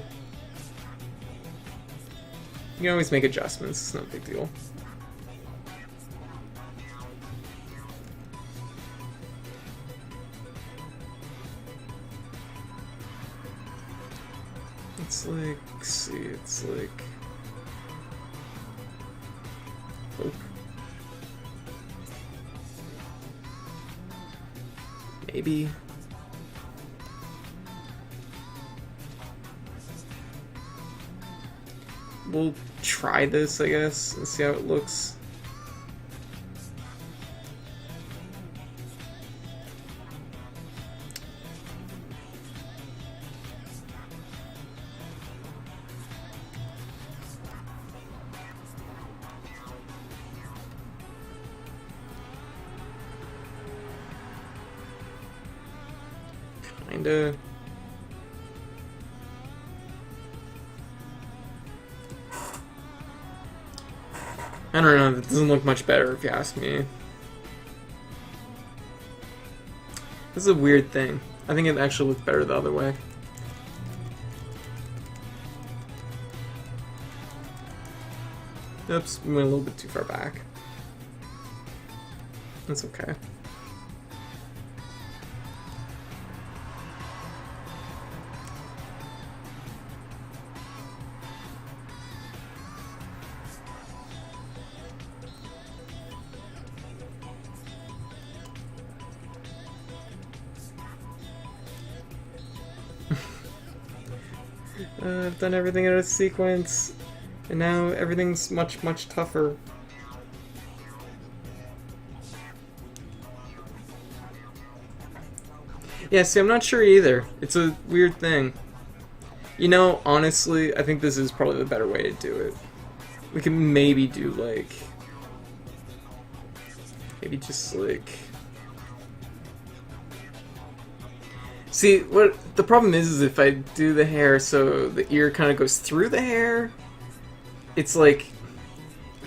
You can always make adjustments, it's no big deal. It's like, see, it's like... Oh. Maybe. We'll try this, I guess, and see how it looks. Kinda. I don't know, that doesn't look much better if you ask me. This is a weird thing. I think it actually looks better the other way. Oops, we went a little bit too far back. That's okay. I've done everything in a sequence, and now everything's much, much tougher. Yeah, see, I'm not sure either. It's a weird thing. You know, honestly, I think this is probably the better way to do it. We can maybe do, like... Maybe just, like... See, what the problem is if I do the hair so the ear kind of goes through the hair, it's like,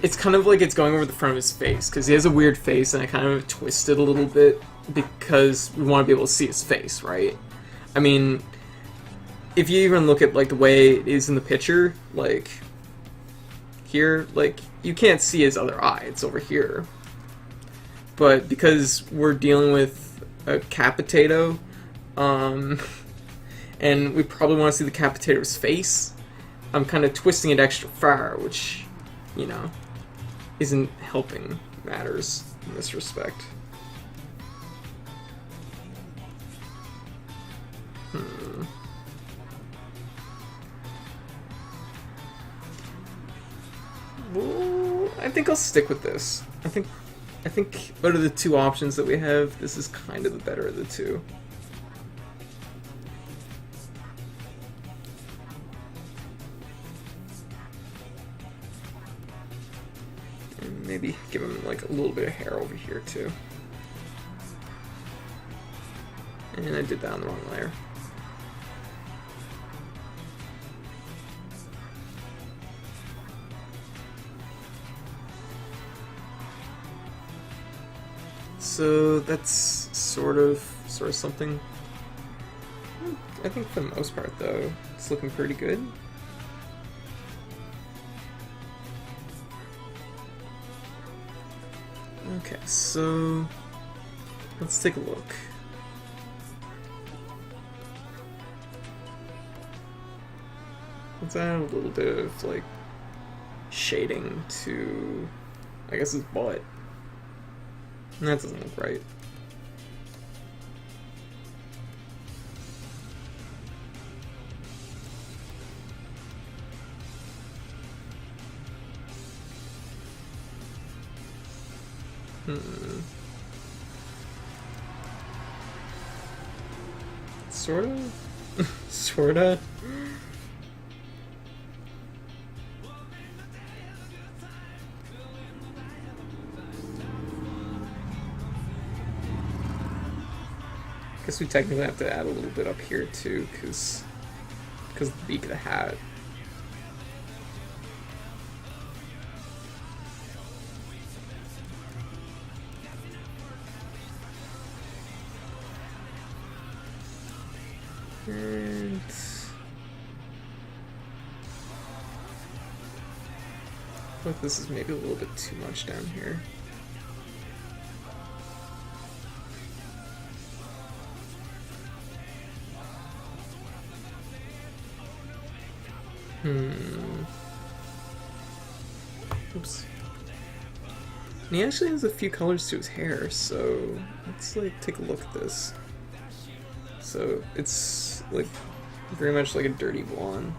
it's kind of like it's going over the front of his face, because he has a weird face, and I kind of twist it a little bit, because we want to be able to see his face, right? I mean, if you even look at, like, the way it is in the picture, like, here, like, you can't see his other eye, it's over here. But because we're dealing with a capitato, and we probably want to see the capitator's face, I'm kind of twisting it extra far, which, you know, isn't helping matters in this respect. Well, I think I'll stick with this. I think out of the two options that we have, this is kind of the better of the two. Maybe give him like a little bit of hair over here too. And I did that on the wrong layer. So that's sort of something. I think for the most part though, it's looking pretty good. Okay, so let's take a look. Let's add a little bit of like shading to, I guess, his butt. And that doesn't look right. Sorta? Sorta? Guess we technically have to add a little bit up here too, because the beak of the hat. And I feel like this is maybe a little bit too much down here. Oops. And he actually has a few colors to his hair, so let's like take a look at this. So it's like very much like a dirty blonde.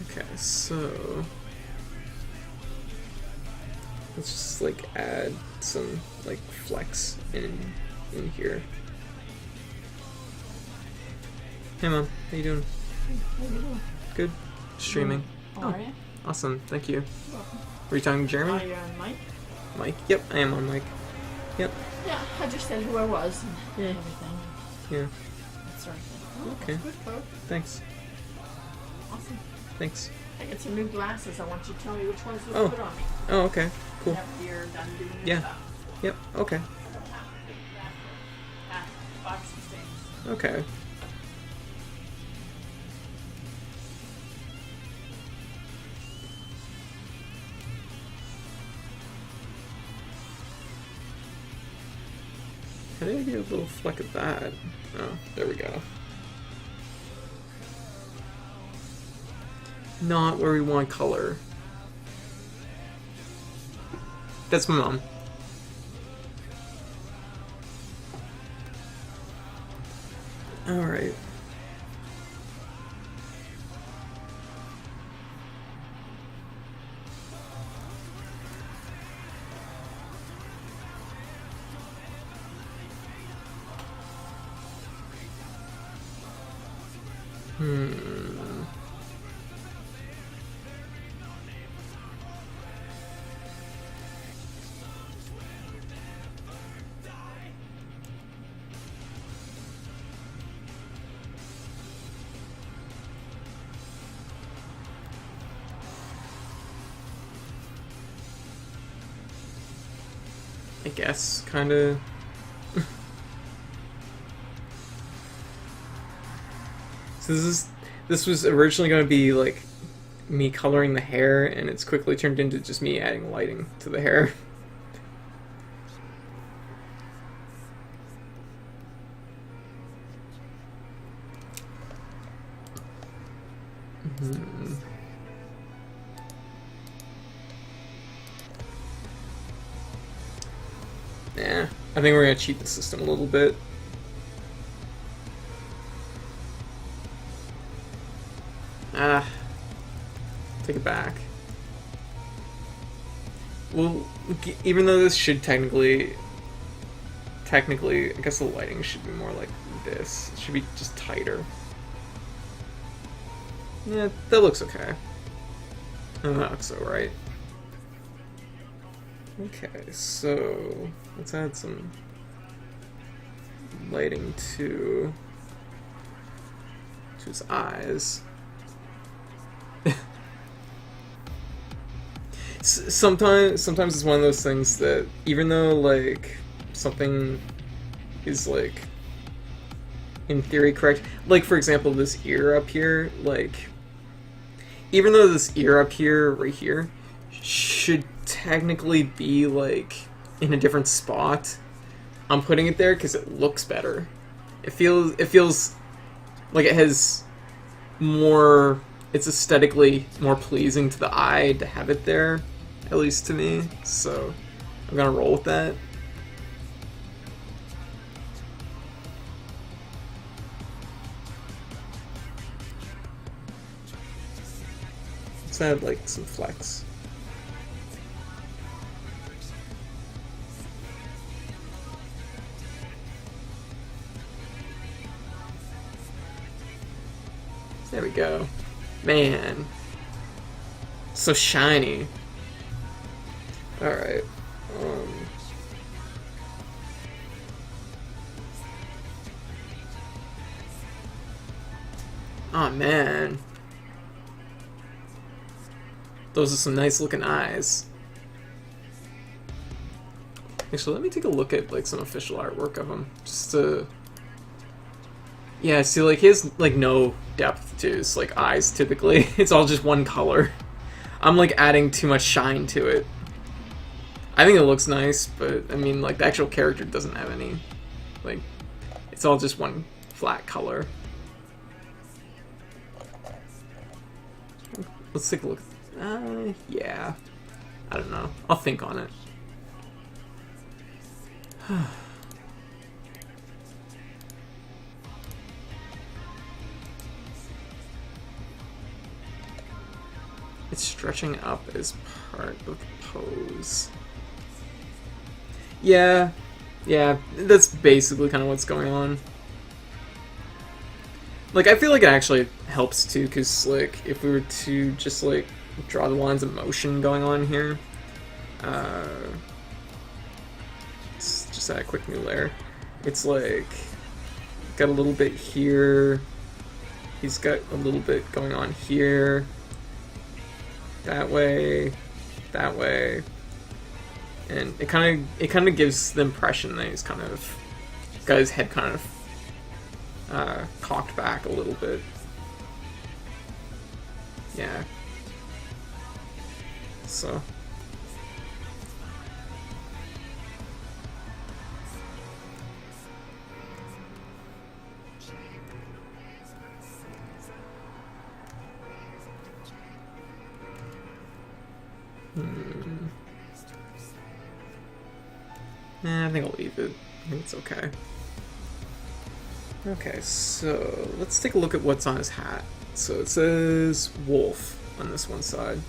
Okay, so let's just like add some like flecks in here. Hey Mom, how you doing? How you doing? Good. Streaming. Aria? Oh, awesome, thank you. You're welcome. Were you talking to Jeremy? You're on mic? Mike? Yep, I am on mic. Yep. Yeah, I just said who I was and Yeah. everything. Yeah. That sort of thing. Oh, Okay. that's good, bro. Thanks. Awesome. Thanks. I got some new glasses. I want you to tell me which ones look Oh. good on me. Oh, okay. Cool. After you're done doing your Yeah. stuff. Yep. Okay. Box and things. Okay. How did I get a little fleck of that? Oh, there we go. Not where we want color. That's my mom. Alright. I guess, kinda. So this was originally going to be like me coloring the hair, and it's quickly turned into just me adding lighting to the hair. Nah, I think we're gonna cheat the system a little bit. Take it back. Well, even though this should technically, I guess the lighting should be more like this. It should be just tighter. Yeah, that looks okay. That looks alright. Okay, so let's add some lighting to his eyes. Sometimes it's one of those things that even though like something is like in theory correct, like for example this ear up here, like even though this ear up here right here should technically be like in a different spot, I'm putting it there because it looks better. It feels like it has more, it's aesthetically more pleasing to the eye to have it there, at least to me, so I'm gonna roll with that. Let's add like some flex. There we go. Man. So shiny. Alright. Oh man. Those are some nice looking eyes. Actually, let me take a look at like some official artwork of him. Just to... Yeah, see, like, he has, like, no depth to his, like, eyes, typically. It's all just one color. I'm, like, adding too much shine to it. I think it looks nice, but, I mean, like, the actual character doesn't have any. Like, it's all just one flat color. Let's take a look. Yeah. I don't know. I'll think on it. It's stretching up as part of the pose. Yeah, that's basically kind of what's going on. Like, I feel like it actually helps too, because, like, if we were to just, like, draw the lines of motion going on here, let's just add a quick new layer. It's like, got a little bit here, he's got a little bit going on here, that way, and it kind of gives the impression that he's kind of got his head kind of cocked back a little bit. Yeah. So. I think I'll leave it. I think it's okay. Okay, so let's take a look at what's on his hat. So it says wolf on this one side.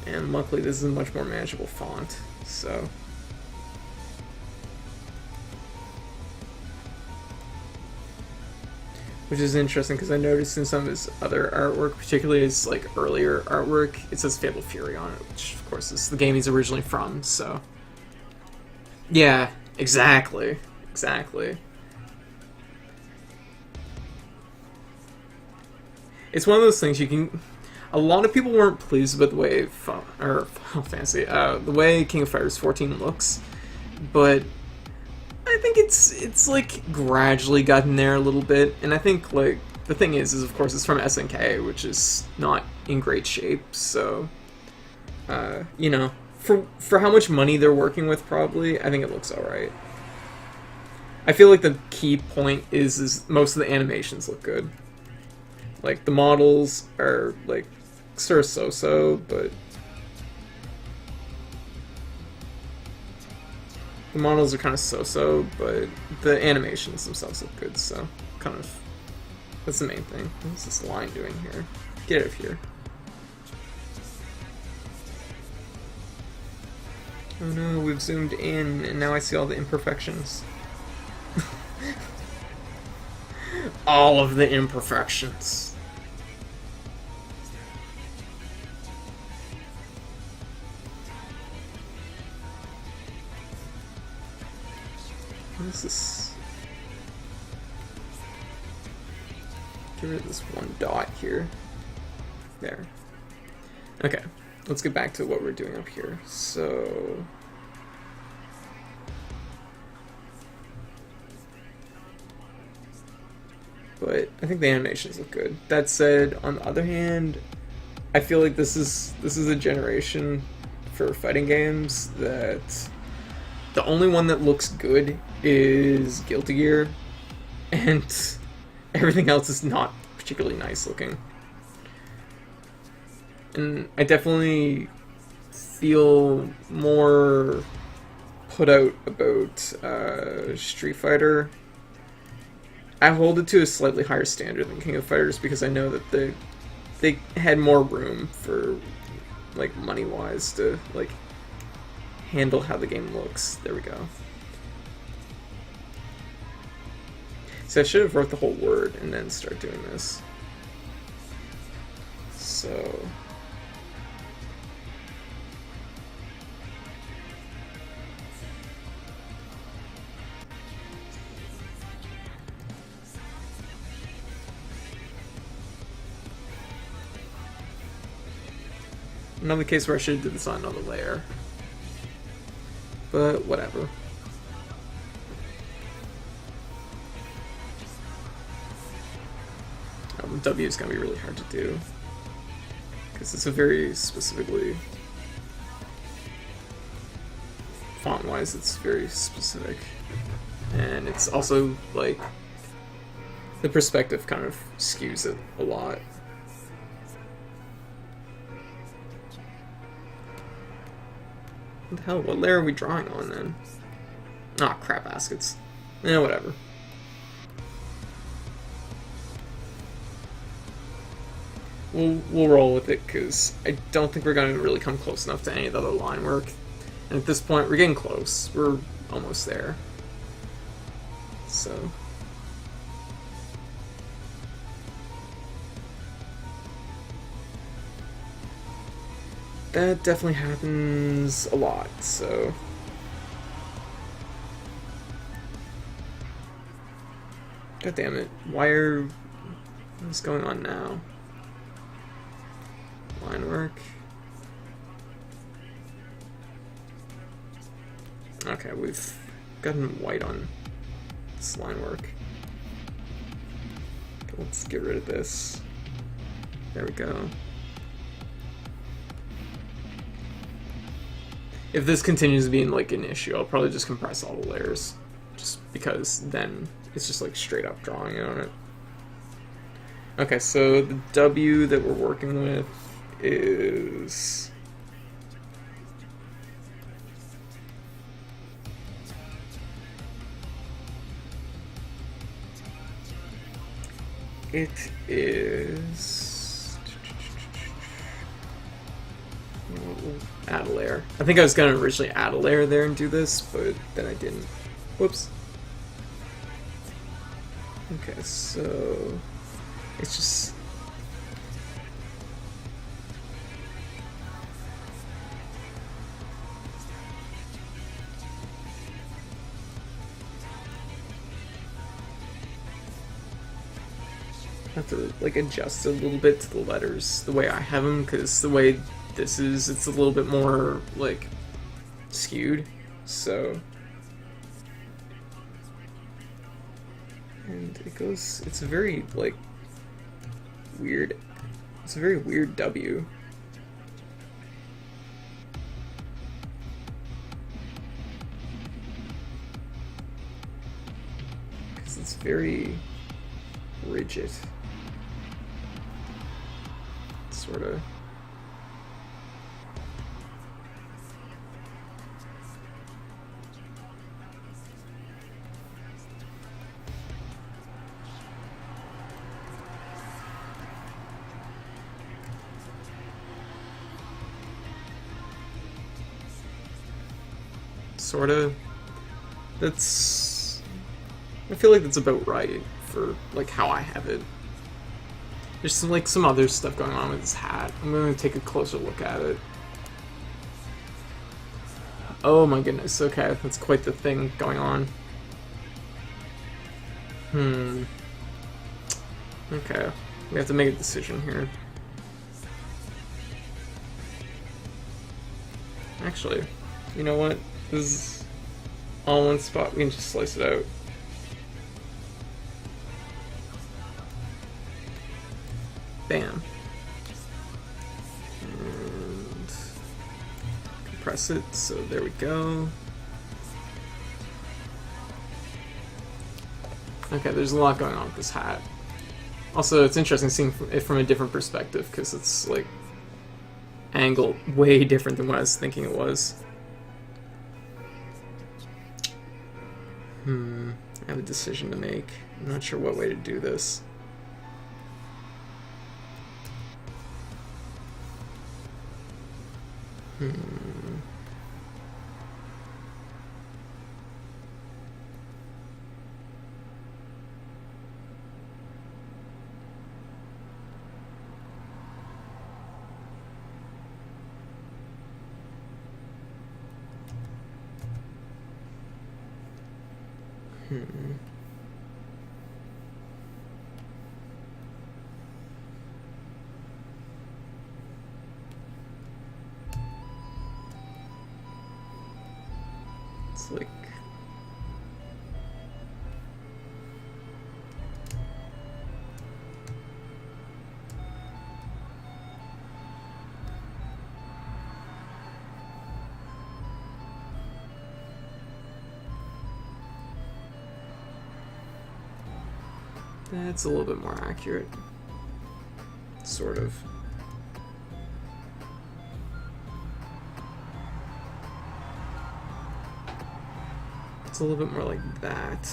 And luckily this is a much more manageable font, so... Which is interesting because I noticed in some of his other artwork, particularly his like earlier artwork, it says Fatal Fury on it, which of course is the game he's originally from, so... Yeah, exactly. It's one of those things you can... A lot of people weren't pleased with the way Final Fantasy, the way King of Fighters 14 looks, but I think it's like gradually gotten there a little bit, and I think like the thing is of course it's from SNK, which is not in great shape, so you know, for how much money they're working with, probably I think it looks all right. I feel like the key point is most of the animations look good. Like the models are like sort of so-so, but the models are kind of so-so, but the animations themselves look good, so kind of that's the main thing. What's this line doing here? Get out of here. Oh no, we've zoomed in and now I see all the imperfections. All of the imperfections. What is this? Get rid of this one dot here. There. Okay, let's get back to what we're doing up here. So... But I think the animations look good. That said, on the other hand, I feel like this is a generation for fighting games that the only one that looks good is Guilty Gear, and everything else is not particularly nice looking. And I definitely feel more put out about Street Fighter. I hold it to a slightly higher standard than King of Fighters because I know that they had more room for, like, money-wise to, like, handle how the game looks. There we go. So I should have wrote the whole word and then start doing this. So... Another case where I should have did this on another layer. But whatever. W is going to be really hard to do. Because it's a very specifically... Font-wise, it's very specific. And it's also, like... The perspective kind of skews it a lot. What the hell? What layer are we drawing on then? Ah, crap baskets. Eh, whatever. We'll roll with it, because I don't think we're going to really come close enough to any of the other line work. And at this point, we're getting close. We're almost there. So... That definitely happens a lot, so... God damn it. What's going on now? Line work. Okay, we've gotten white on this line work. Okay, let's get rid of this. There we go. If this continues being like an issue, I'll probably just compress all the layers. Just because then it's just like straight up drawing it on it. Okay, so the W that we're working with is... It is... We'll add a layer. I think I was going to originally add a layer there and do this, but then I didn't. Whoops. Okay, so... It's just... I have to like adjust a little bit to the letters the way I have them, because the way this is, it's a little bit more like skewed, so... And it goes, it's a very like weird, it's a very weird W. Because it's very rigid. Sort of. Sort of. That's... I feel like that's about right for like how I have it. There's some other stuff going on with this hat. I'm going to take a closer look at it. Oh my goodness, okay, that's quite the thing going on. Okay, we have to make a decision here. Actually, you know what? This is all in one spot. We can just slice it out. Bam. And compress it, so there we go. Okay, there's a lot going on with this hat. Also, it's interesting seeing it from a different perspective, because it's like angled way different than what I was thinking it was. I have a decision to make. I'm not sure what way to do this. Hmm. It's like... That's a little bit more accurate. Sort of. It's a little bit more like that.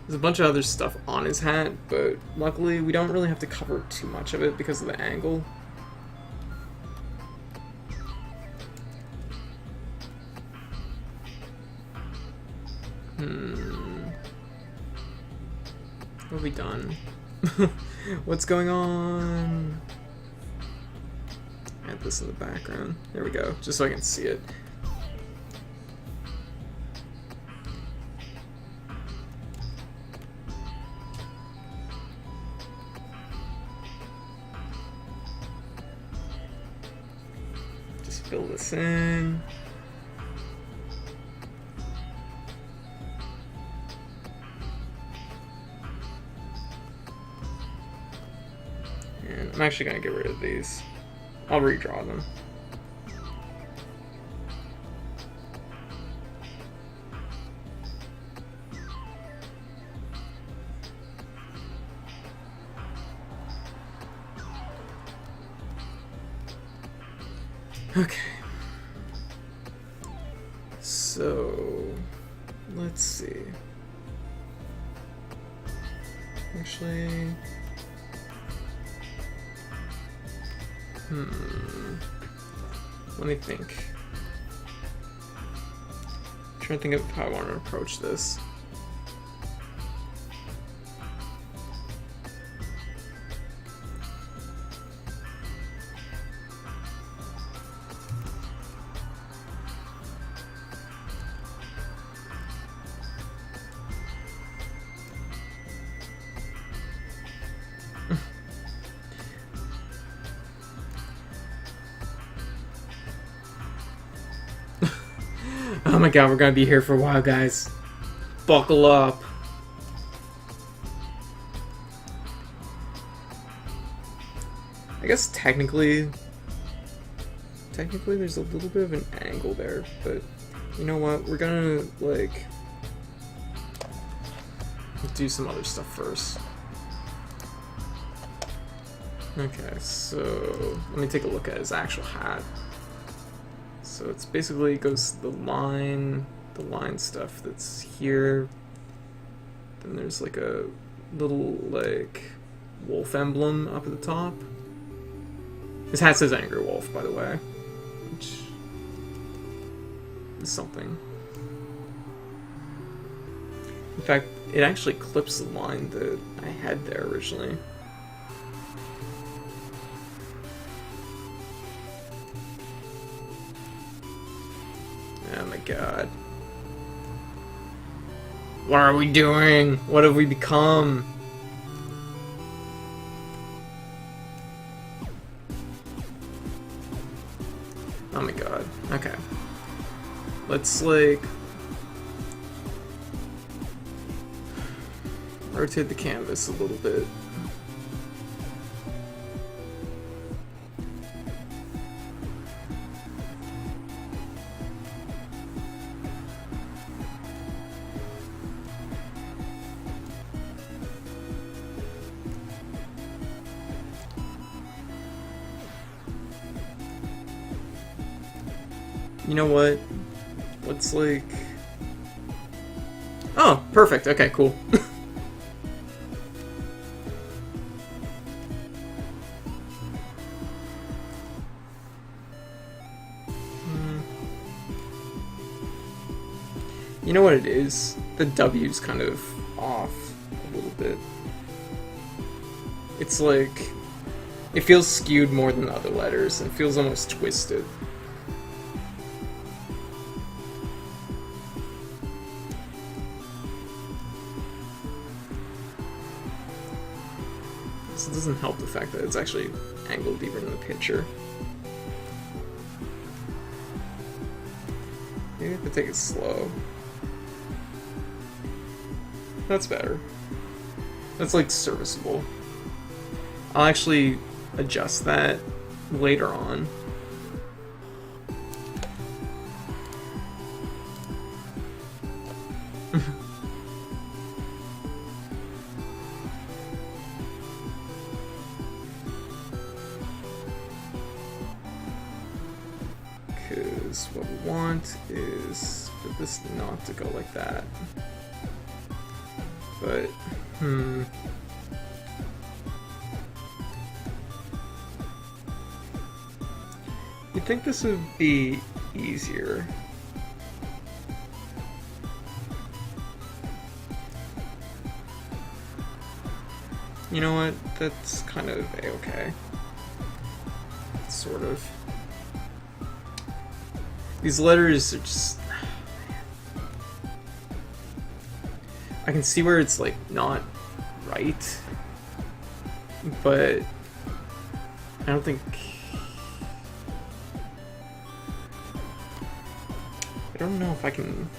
There's a bunch of other stuff on his hat, but luckily we don't really have to cover too much of it because of the angle. What have we done? What's going on? Add this in the background. There we go, just so I can see it. Just fill this in. I'm actually gonna get rid of these. I'll redraw them. Okay. So, let's see. Actually... Let me think. I'm trying to think of how I want to approach this. Oh my god, we're gonna be here for a while, guys. Buckle up. I guess technically there's a little bit of an angle there, but you know what? We're gonna, like, do some other stuff first. Okay, so let me take a look at his actual hat. So it's basically goes the line stuff that's here. Then there's like a little like wolf emblem up at the top. His hat says Angry Wolf, by the way, which is something. In fact, it actually clips the line that I had there originally. Oh my god. What are we doing? What have we become? Oh my god. Okay. Let's, like, rotate the canvas a little bit. You know what? Let's, like... Oh, perfect. Okay, cool. You know what it is? The W's kind of off a little bit. It's like... It feels skewed more than the other letters. It feels almost twisted. This doesn't help the fact that it's actually angled even in the picture. Maybe if I take it slow. That's better. That's like serviceable. I'll actually adjust that later on. Because what we want is for this not to go like that. But, you'd think this would be easier. You know what? That's kind of a-okay. Sort of. These letters are just... I can see where it's, like, not right. But... I don't think... I don't know if I can...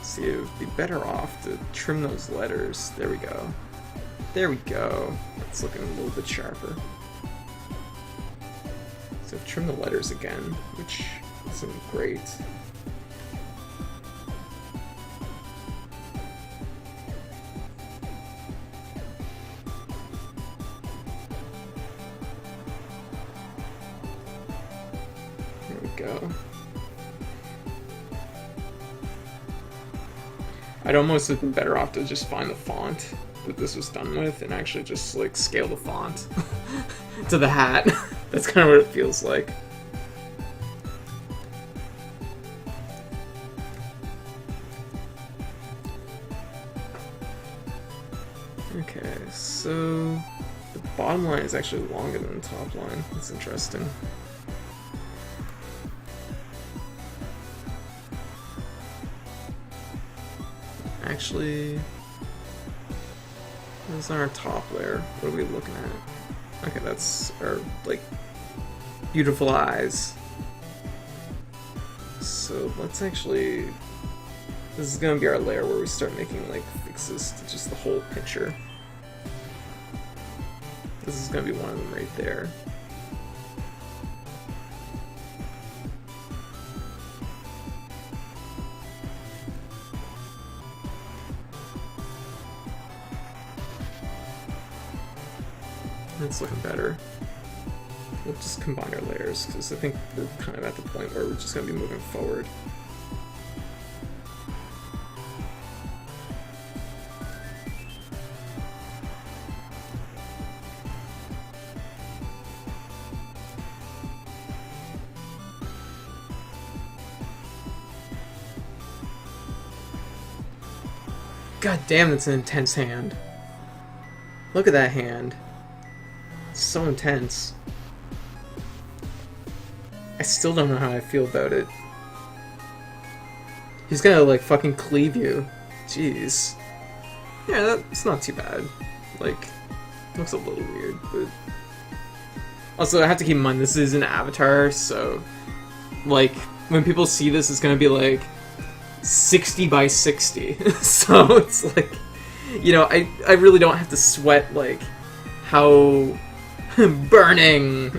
See, it would be better off to trim those letters. There we go. There we go. It's looking a little bit sharper. So trim the letters again, which isn't great. There we go. I'd almost have been better off to just find the font that this was done with and actually just like scale the font to the hat. That's kind of what it feels like. Okay, so the bottom line is actually longer than the top line. That's interesting. Actually, that's our top layer. What are we looking at? Okay, that's our, like, beautiful eyes. So let's actually... This is gonna be our layer where we start making, like, fixes to just the whole picture. This is gonna be one of them right there. It's looking better. We'll just combine our layers, because I think we're kind of at the point where we're just going to be moving forward. God damn, that's an intense hand. Look at that hand. So intense. I still don't know how I feel about it. He's gonna like fucking cleave you. Jeez. Yeah, that's not too bad. Like, looks a little weird, but also I have to keep in mind this is an avatar, so like when people see this, it's gonna be like 60 by 60. So it's like, you know, I really don't have to sweat like how burning.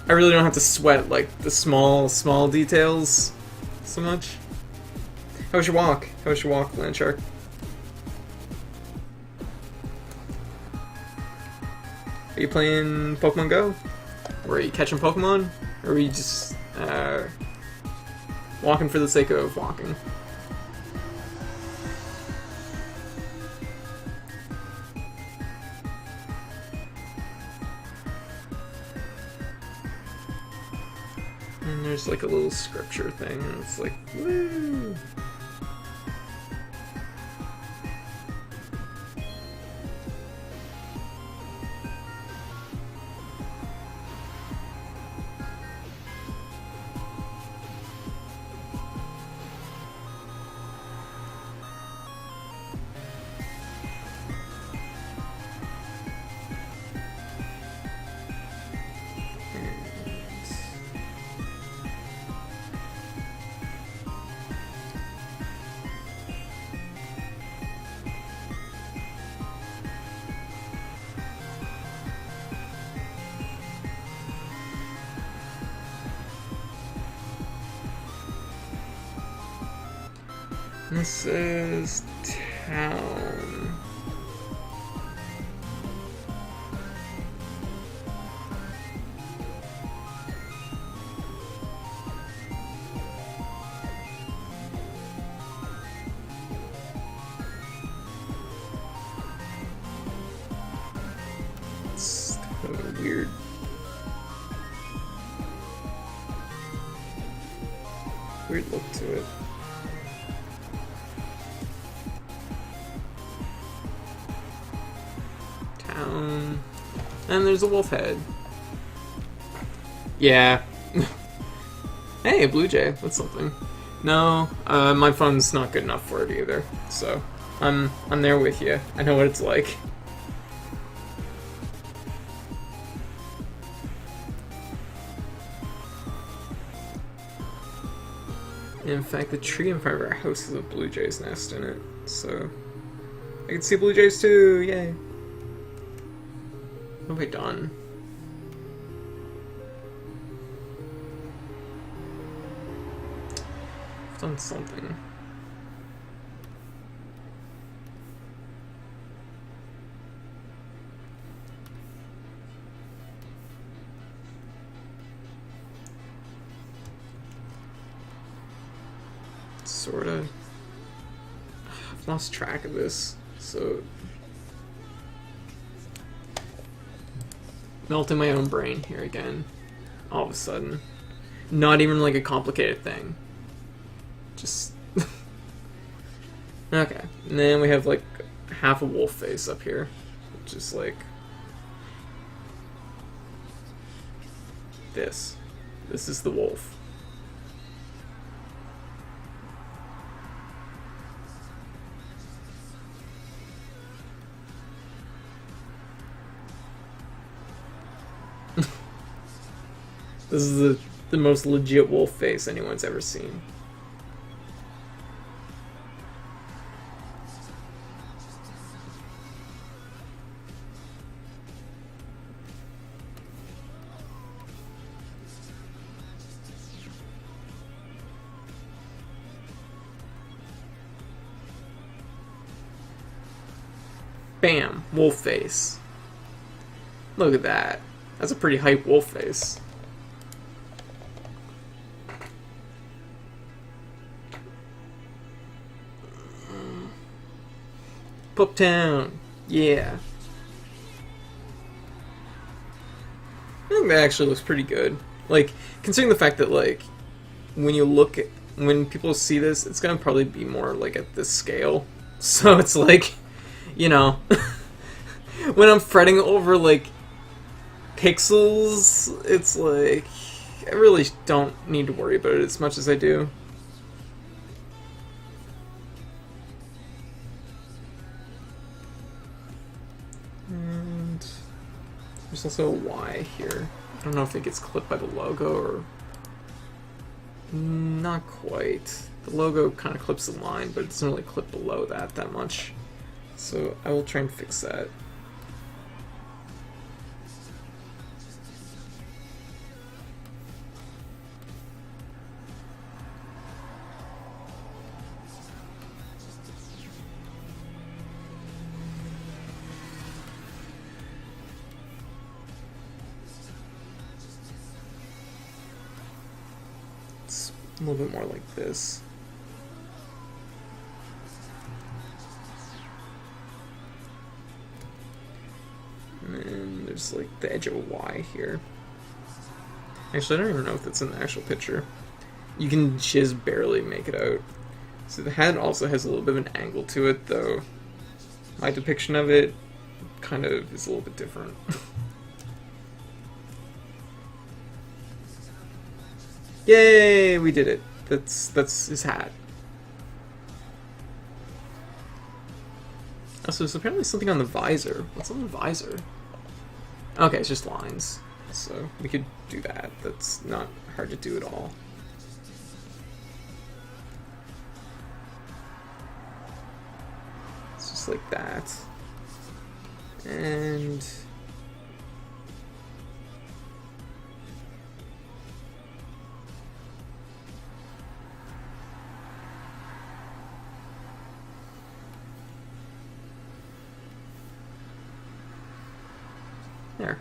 I really don't have to sweat like the small details so much. How was your walk? How was your walk, Landshark? Are you playing Pokemon Go? Or are you catching Pokemon? Or are you just walking for the sake of walking? And there's like a little scripture thing, and it's like, woo! This is town. It's kind of a weird look to it. Town. And there's a wolf head. Yeah. Hey, a blue jay. That's something. No, my phone's not good enough for it either. So, I'm there with you. I know what it's like. In fact, the tree in front of our house has a blue jay's nest in it, so I can see blue jays too. Yay! What have I done? I've done something. Sorta. I've lost track of this, so melting my own brain here again. All of a sudden, not even like a complicated thing. Just okay. And then we have like half a wolf face up here, which is like this. This is the wolf. This is the most legit wolf face anyone's ever seen. Bam! Wolf face. Look at that. That's a pretty hype wolf face. Puptown. Yeah. I think that actually looks pretty good. Like, considering the fact that, like, when people see this, it's gonna probably be more, like, at this scale. So it's like, you know, when I'm fretting over, like, pixels, it's like, I really don't need to worry about it as much as I do. And there's also a Y here. I don't know if it gets clipped by the logo or not quite. The logo kind of clips the line, but it doesn't really clip below that much. So I will try and fix that. A little bit more like this. And then there's like the edge of a Y here. Actually, I don't even know if that's in the actual picture. You can just barely make it out. So the head also has a little bit of an angle to it, though my depiction of it kind of is a little bit different. Yay, we did it. That's his hat. Also, there's apparently something on the visor. What's on the visor? Okay, it's just lines. So we could do that. That's not hard to do at all. It's just like that. And There.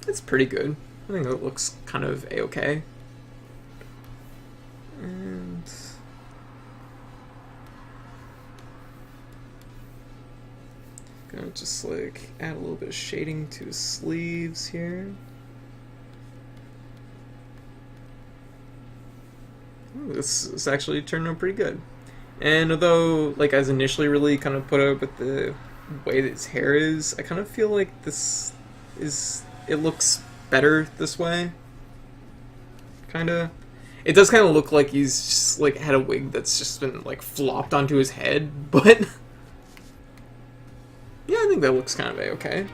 It's pretty good. I think it looks kind of a-okay. And gonna just like add a little bit of shading to his sleeves here. Ooh, this is actually turning out pretty good. And although like I was initially really kind of put out with the way that his hair is, I kind of feel like it looks better this way. Kinda. It does kind of look like he's just like had a wig that's just been like flopped onto his head, but yeah, I think that looks kind of a-okay.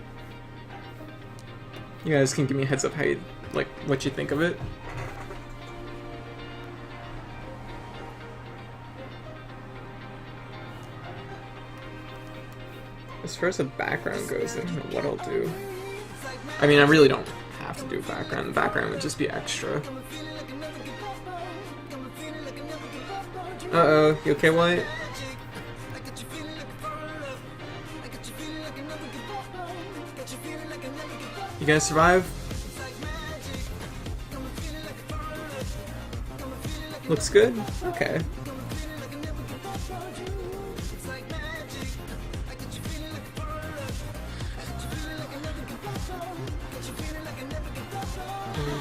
You guys can give me a heads up how you like what you think of it. As far as the background goes, I don't know what I'll do. I mean, I really don't have to do a background. The background would just be extra. Uh-oh, you okay, White? You gonna survive? Looks good? Okay.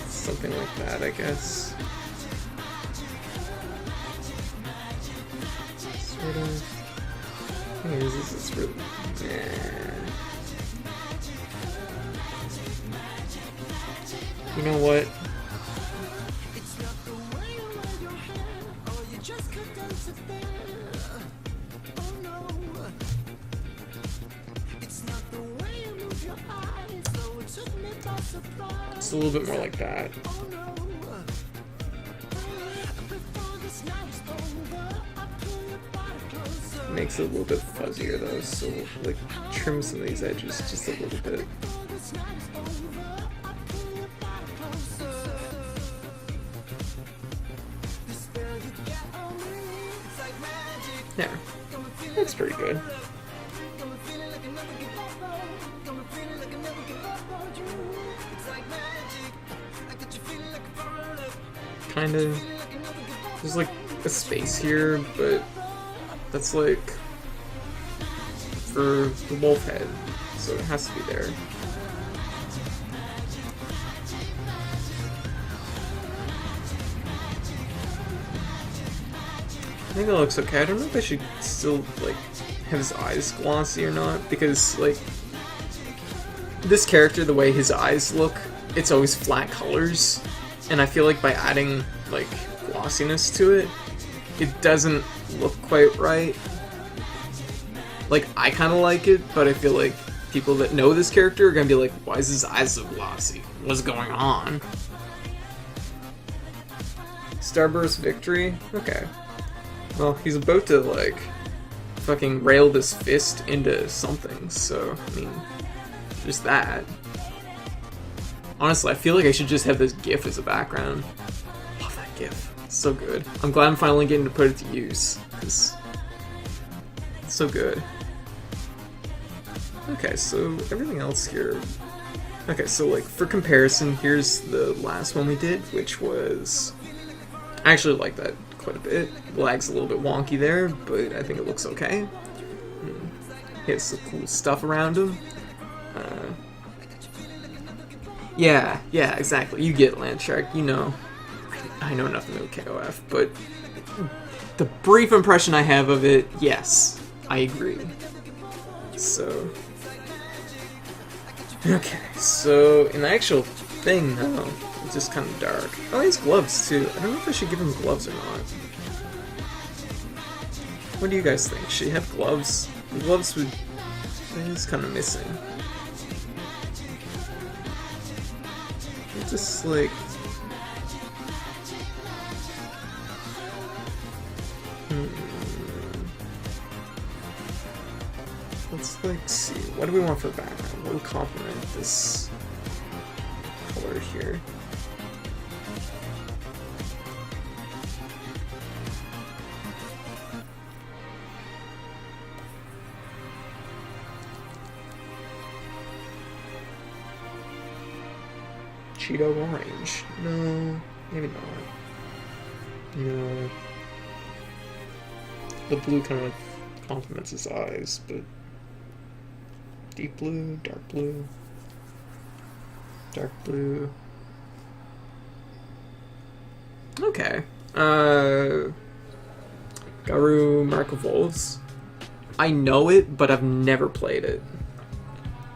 Something like that, I guess. Sort of. Thing is, this is really. You know what? It's a little bit more like that. Makes it a little bit fuzzier though, so like trim some of these edges just a little bit. Yeah, looks pretty good. Kind of. There's like a space here, but that's like for the wolf head, so it has to be there. I think that looks okay. I don't know if I should still like have his eyes glossy or not, because like this character, the way his eyes look, it's always flat colors, and I feel like by adding like glossiness to it, it doesn't look quite right. Like, I kind of like it, but I feel like people that know this character are gonna be like, why is his eyes so glossy? What's going on? Starburst victory? Okay. Well, he's about to, like, fucking rail this fist into something, so, I mean, just that. Honestly, I feel like I should just have this GIF as a background. Love that GIF. It's so good. I'm glad I'm finally getting to put it to use, because it's so good. Okay, so everything else here. Okay, so like for comparison, here's the last one we did, which was. I actually like that quite a bit. The lag's a little bit wonky there, but I think it looks okay. He has some cool stuff around him. Yeah, exactly. You get Landshark, you know. I know nothing about KOF, but the brief impression I have of it, yes, I agree. So. Okay, so in the actual thing, though, it's just kind of dark. Oh, he has gloves, too. I don't know if I should give him gloves or not. What do you guys think? Should he have gloves? The gloves would... He's kind of missing. It's just like... Let's like see, what do we want for background? What will complement this color here? Cheeto orange. No, maybe not. No. The blue kind of complements his eyes, but deep blue, dark blue, dark blue. Okay. Garu Mark of Wolves. I know it, but I've never played it.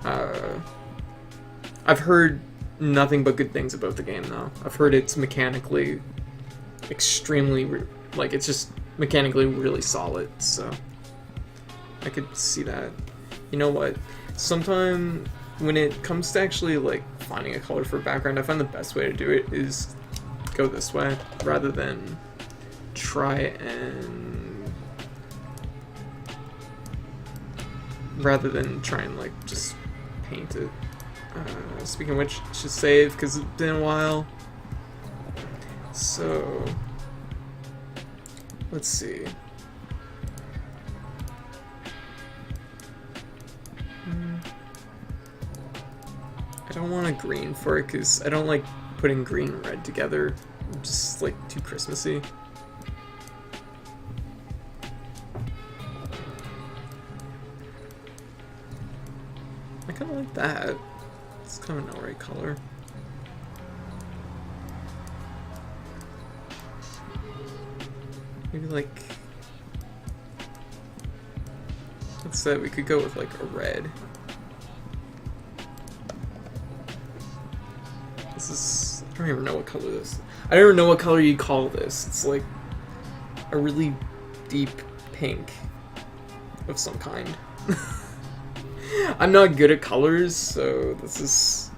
I've heard nothing but good things about the game, though. I've heard it's mechanically extremely, like, it's just mechanically really solid, so I could see that. You know what? Sometime when it comes to actually, like, finding a color for a background, I find the best way to do it is go this way, rather than try and like just paint it. Speaking of which, I should save because it's been a while. So let's see. I don't want a green for it because I don't like putting green and red together. It's just like too Christmassy. I kind of like that. It's kind of an alright color. Maybe like, let's say we could go with like a red. This is, I don't even know what color this is. I don't even know what color you call this. It's like a really deep pink of some kind. I'm not good at colors, so this is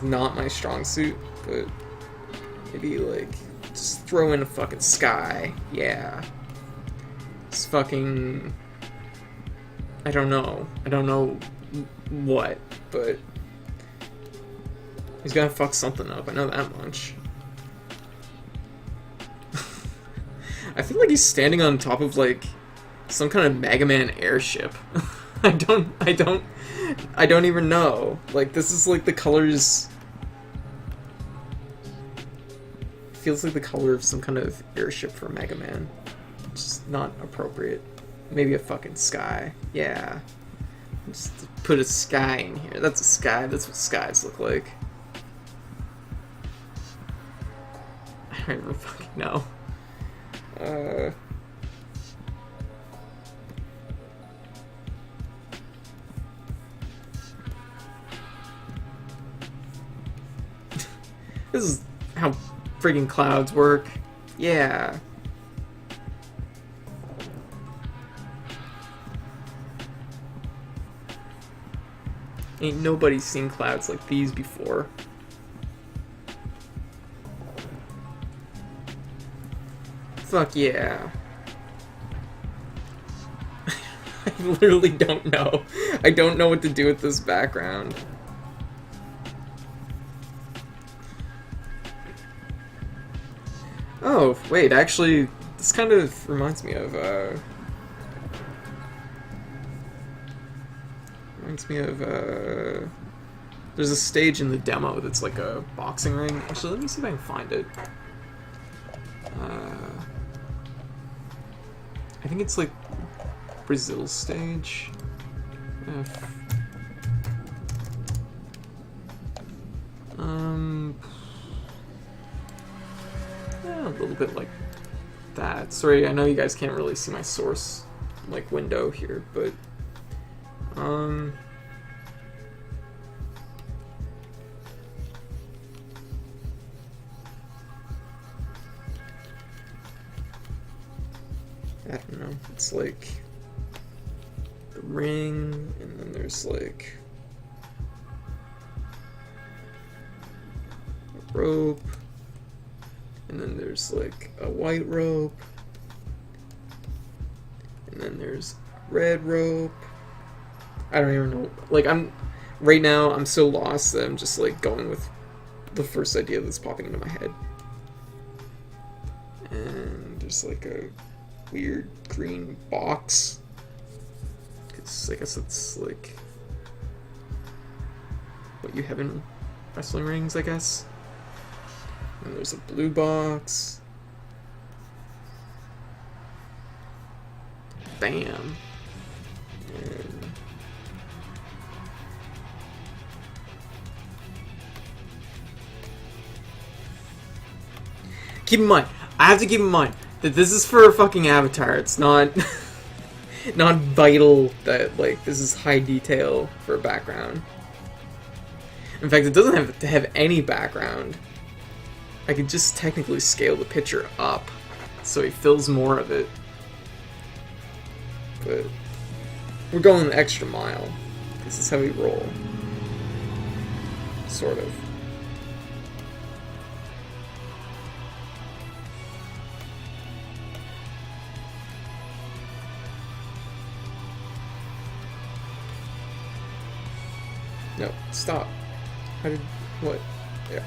not my strong suit, but maybe like just throw in a fucking sky. Yeah. It's fucking, I don't know what, but he's gonna fuck something up, I know that much. I feel like he's standing on top of like some kind of Mega Man airship. I don't even know. Like, this is like the colors. Feels like the color of some kind of airship for Mega Man. Just not appropriate. Maybe a fucking sky. Yeah. Just put a sky in here. That's a sky. That's what skies look like. I don't even fucking know. This is how friggin' clouds work. Yeah. Ain't nobody seen clouds like these before. Fuck yeah. I literally don't know. I don't know what to do with this background. Oh, wait, actually, this kind of reminds me of, there's a stage in the demo that's like a boxing ring. Actually, let me see if I can find it. I think it's like Brazil stage. Yeah, a little bit like that. Sorry, I know you guys can't really see my source like window here, but I don't know. It's like the ring, and then there's like a rope, and then there's like a white rope, and then there's red rope. I don't even know. Like, right now I'm so lost that I'm just like going with the first idea that's popping into my head. And there's like a weird green box. I guess it's like what you have in wrestling rings, I guess. And there's a blue box. Bam. And keep in mind, I have to keep in mind that this is for a fucking avatar. It's not not vital that like this is high detail for a background. In fact, it doesn't have to have any background. I could just technically scale the picture up so he fills more of it. But we're going the extra mile. This is how we roll. Sort of. No, stop. How did... what? Yeah.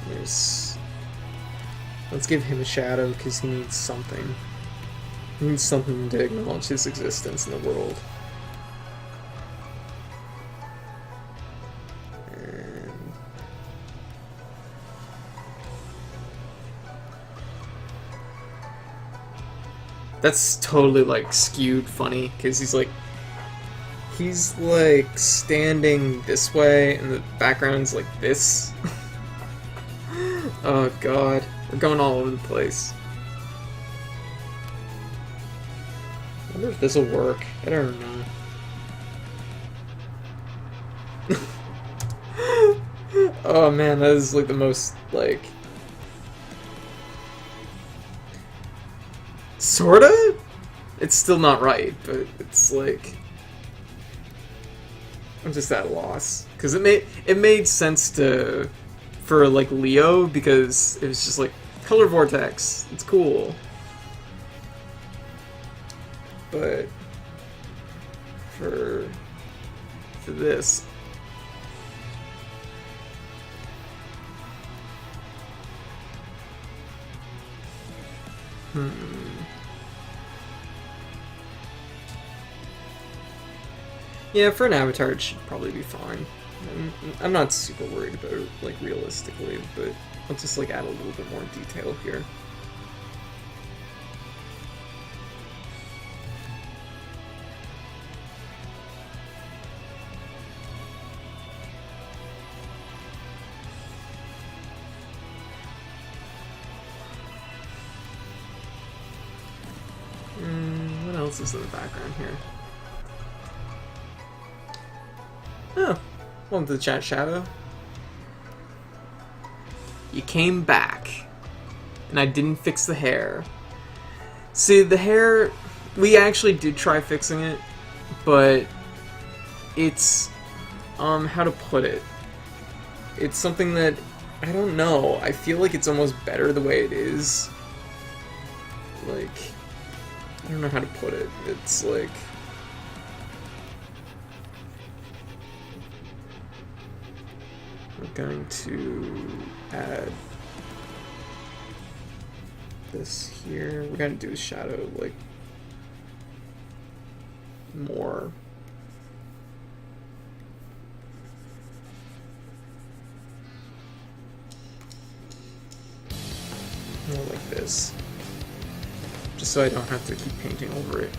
There's... let's give him a shadow, because he needs something. He needs something to acknowledge his existence in the world. And... that's totally, like, skewed funny, because he's like standing this way, and the background's like this. Oh god, we're going all over the place. I wonder if this will work. I don't know. Oh man, that is like the most, like... sorta? It's still not right, but it's like... I'm just at a loss. Because it made sense for like Leo, because it was just like color vortex. It's cool. But for this, yeah, for an avatar it should probably be fine. I'm not super worried about it, like, realistically, but I'll just, like, add a little bit more detail here. What else is in the background here? Oh, welcome to the chat, Shadow. You came back, and I didn't fix the hair. See, the hair, we actually did try fixing it, but it's, how to put it? It's something that, I don't know, I feel like it's almost better the way it is. Like, I don't know how to put it. It's like... we're going to add this here. We're going to do a shadow, like, more. More like this. Just so I don't have to keep painting over it.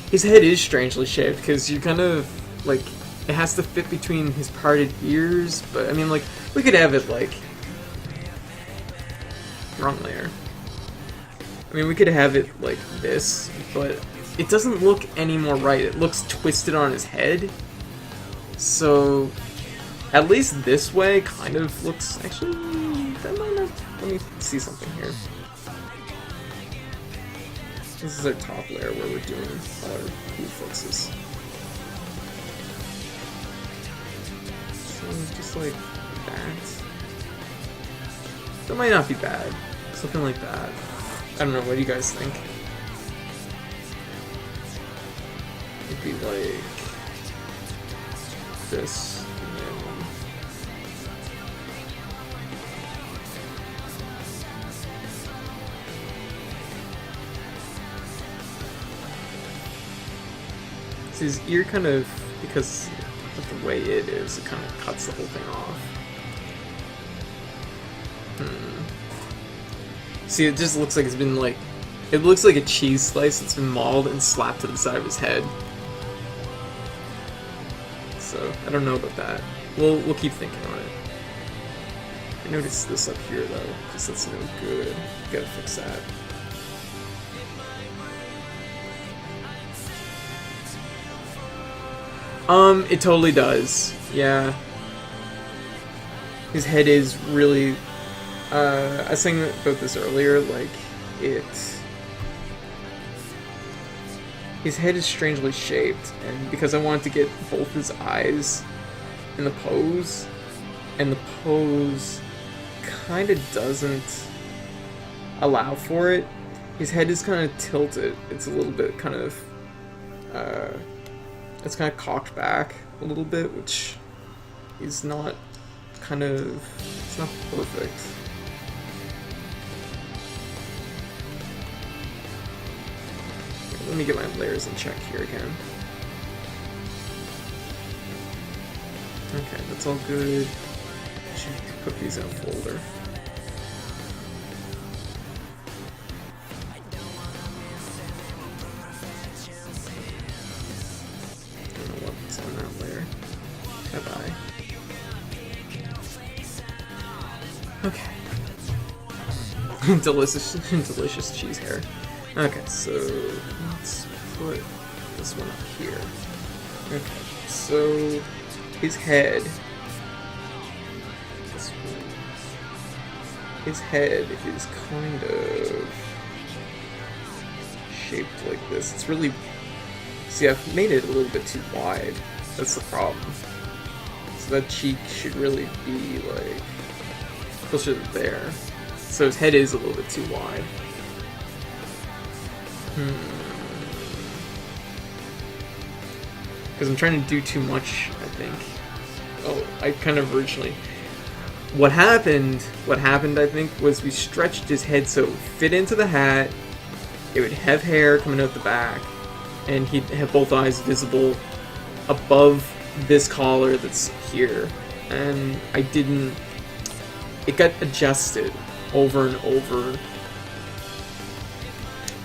His head is strangely shaped, because you kind of, like, it has to fit between his parted ears, but I mean, like, we could have it, like, wrong layer. I mean, we could have it like this, but it doesn't look any more right. It looks twisted on his head. So, at least this way kind of looks, actually, that might not, let me see something here. This is our top layer where we're doing all our cool fixes. So, just like that. That might not be bad. Something like that. I don't know, what do you guys think? It'd be like this, and then his ear kind of, because of the way it is, it kind of cuts the whole thing off. See, it just looks like it's been like, it looks like a cheese slice that's been mauled and slapped to the side of his head. So, I don't know about that. We'll keep thinking on it. I noticed this up here though, because that's no good. Gotta fix that. It totally does. Yeah. His head is really... I was saying about this earlier, like, his head is strangely shaped, and because I wanted to get both his eyes in the pose, and the pose kind of doesn't allow for it, his head is kind of tilted. It's a little bit kind of, it's kind of cocked back a little bit, which is not it's not perfect. Let me get my layers in check here again. Okay, that's all good. Should put these in a folder. Don't know what's on that layer. Bye-bye. Okay. delicious cheese hair. Okay, so let's put this one up here. Okay, so his head. His head is kind of shaped like this. It's really... See, I've made it a little bit too wide. That's the problem. So that cheek should really be like closer to there. So his head is a little bit too wide. Because I'm trying to do too much, I think. Oh, I kind of originally... What happened, I think, was we stretched his head so it would fit into the hat, it would have hair coming out the back, and he'd have both eyes visible above this collar that's here. And I didn't... It got adjusted over and over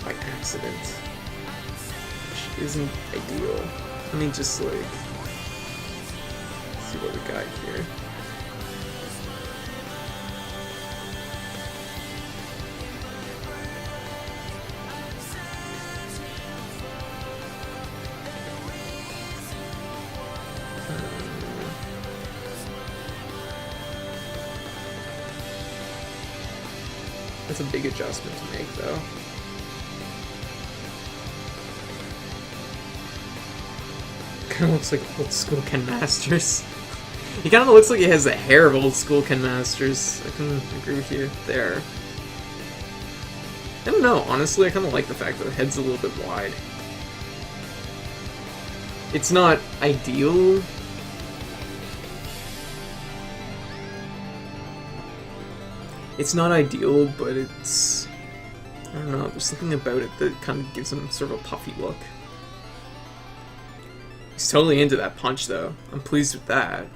by accident, which isn't ideal. Let me just, like, see what we got here. That's a big adjustment to make, though. Kind of looks like old school Ken Masters. He kind of looks like he has the hair of old school Ken Masters. I can agree with you there. I don't know, honestly, I kind of like the fact that the head's a little bit wide. It's not ideal. It's not ideal, but it's... I don't know, there's something about it that kind of gives him sort of a puffy look. He's totally into that punch, though. I'm pleased with that.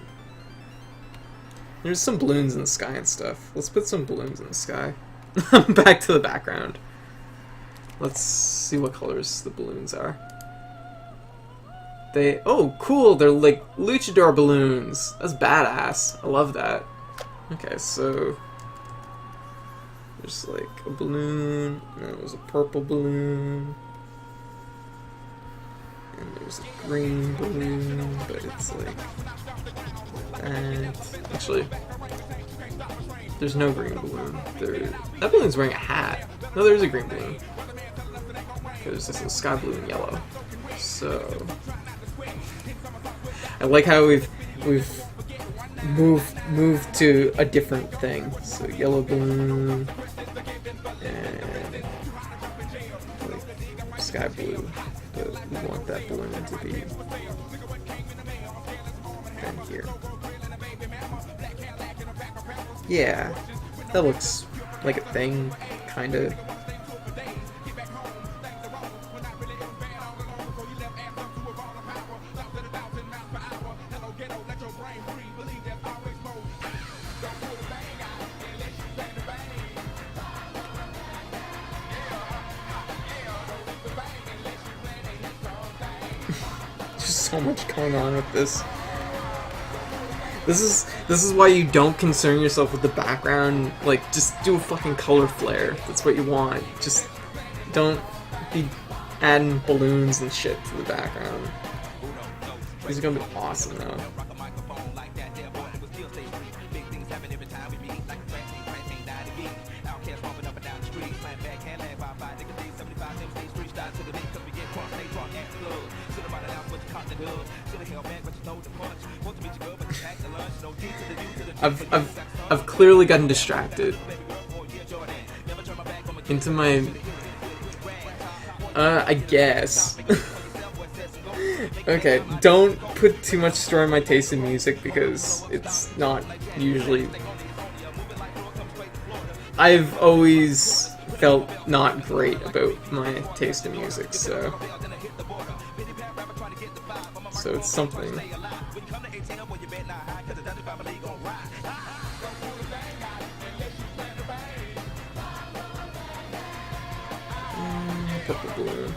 There's some balloons in the sky and stuff. Let's put some balloons in the sky. Back to the background. Let's see what colors the balloons are. Oh, cool! They're like luchador balloons! That's badass. I love that. Okay, so... There's like a balloon, and then there's a purple balloon, and there's a green balloon, but it's like that. Actually, there's no green balloon. That balloon's wearing a hat. No, there's a green balloon. There's just a sky blue and yellow. So I like how we've moved to a different thing. So yellow balloon and like sky blue, but we want that balloon to be down here. Yeah, that looks like a thing, kinda. so much going on with this. This is why you don't concern yourself with the background. Like, just do a fucking color flare. That's what you want. Just don't be adding balloons and shit to the background. These are gonna be awesome though. I've clearly gotten distracted into my I guess. Okay, don't put too much store in my taste in music because it's not usually. I've always felt not great about my taste in music, so it's something. Put the balloon.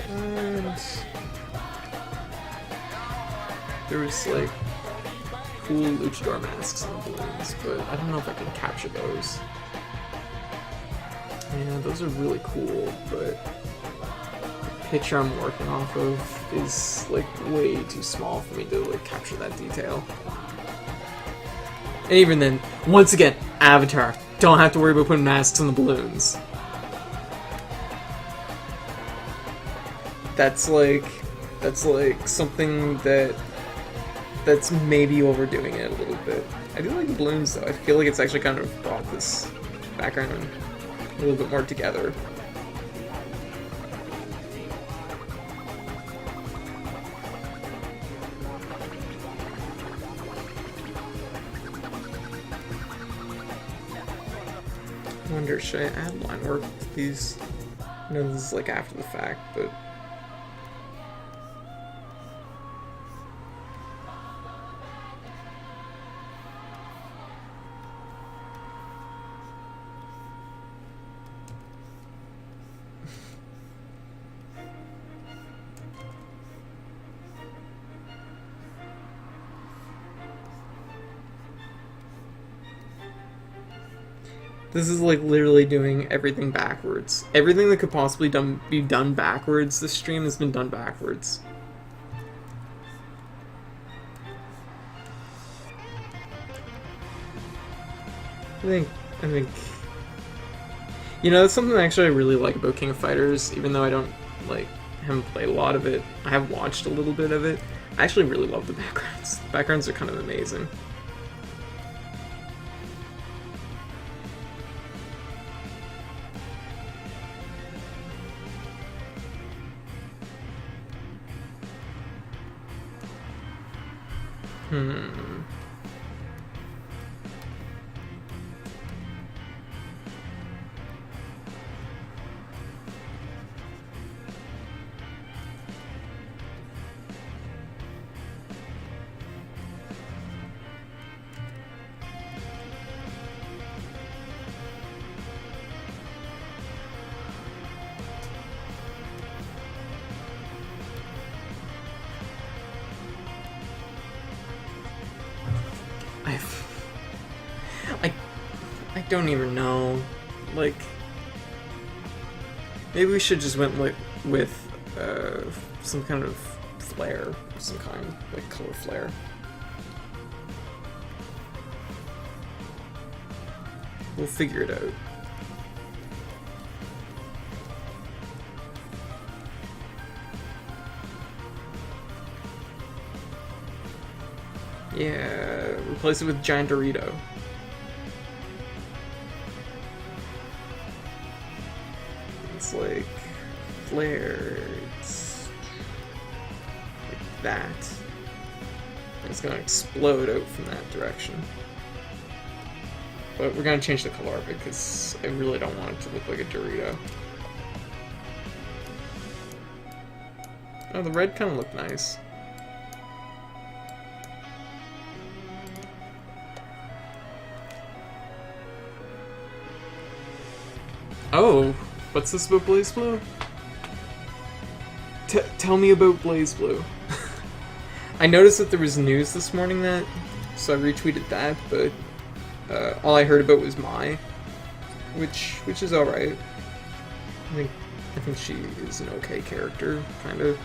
And there was like cool luchador masks on the balloons, but I don't know if I can capture those. Yeah, those are really cool, but the picture I'm working off of is like way too small for me to like capture that detail. And even then, once again, Avatar. Don't have to worry about putting masks on the balloons. That's like something that's maybe overdoing it a little bit. I do like the balloons though. I feel like it's actually kind of brought this background a little bit more together. I wonder, should I add line work to these? I know this is like after the fact, but this is like literally doing everything backwards. Everything that could possibly be done backwards, this stream has been done backwards. I think, you know, that's something actually I really like about King of Fighters, even though I haven't played a lot of it. I have watched a little bit of it. I actually really love the backgrounds. The backgrounds are kind of amazing. I don't even know. Like, maybe we should just went with some kind of flare of some kind, like color flare. We'll figure it out. Yeah, replace it with giant Dorito. It's like flare. It's like that. And it's gonna explode out from that direction. But we're gonna change the color of it because I really don't want it to look like a Dorito. Oh, the red kind of looked nice. Oh, what's this about Blaze Blue? Tell me about Blaze Blue. I noticed that there was news this morning that, so I retweeted that, but all I heard about was Mai, which is alright. I think she is an okay character, kind of.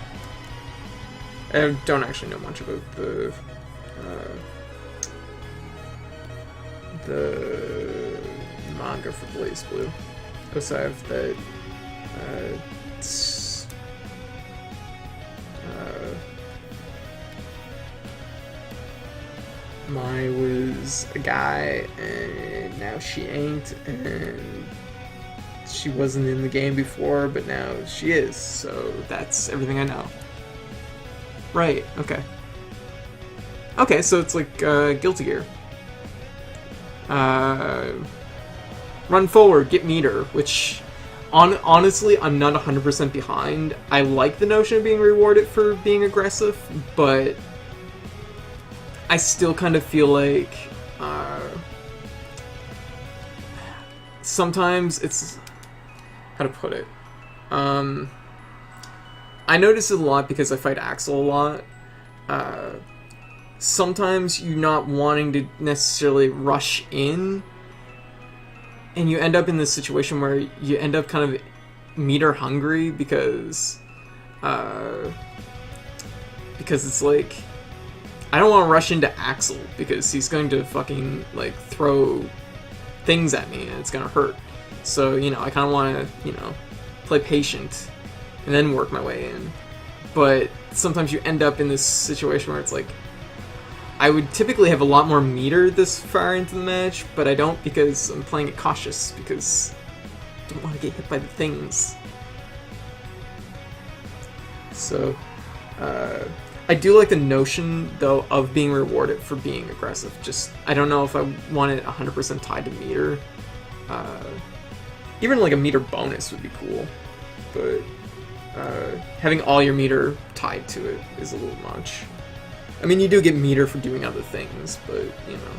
I don't actually know much about the manga for Blaze Blue. Aside that it's Mai was a guy and now she ain't, and she wasn't in the game before, but now she is, so that's everything I know. Right, okay. Okay, so it's like Guilty Gear. Run forward, get meter, which honestly I'm not 100% behind. I like the notion of being rewarded for being aggressive, but I still kind of feel like sometimes it's, how to put it, I notice it a lot because I fight Axel a lot. Sometimes you're not wanting to necessarily rush in, and you end up in this situation where you end up kind of meter hungry because it's like, I don't want to rush into Axel because he's going to fucking like throw things at me and it's gonna hurt. So, you know, I kind of want to, you know, play patient and then work my way in. But sometimes you end up in this situation where it's like, I would typically have a lot more meter this far into the match, but I don't because I'm playing it cautious because I don't want to get hit by the things. So, I do like the notion, though, of being rewarded for being aggressive. Just, I don't know if I want it 100% tied to meter. Even like a meter bonus would be cool, but having all your meter tied to it is a little much. I mean, you do get meter for doing other things, but, you know.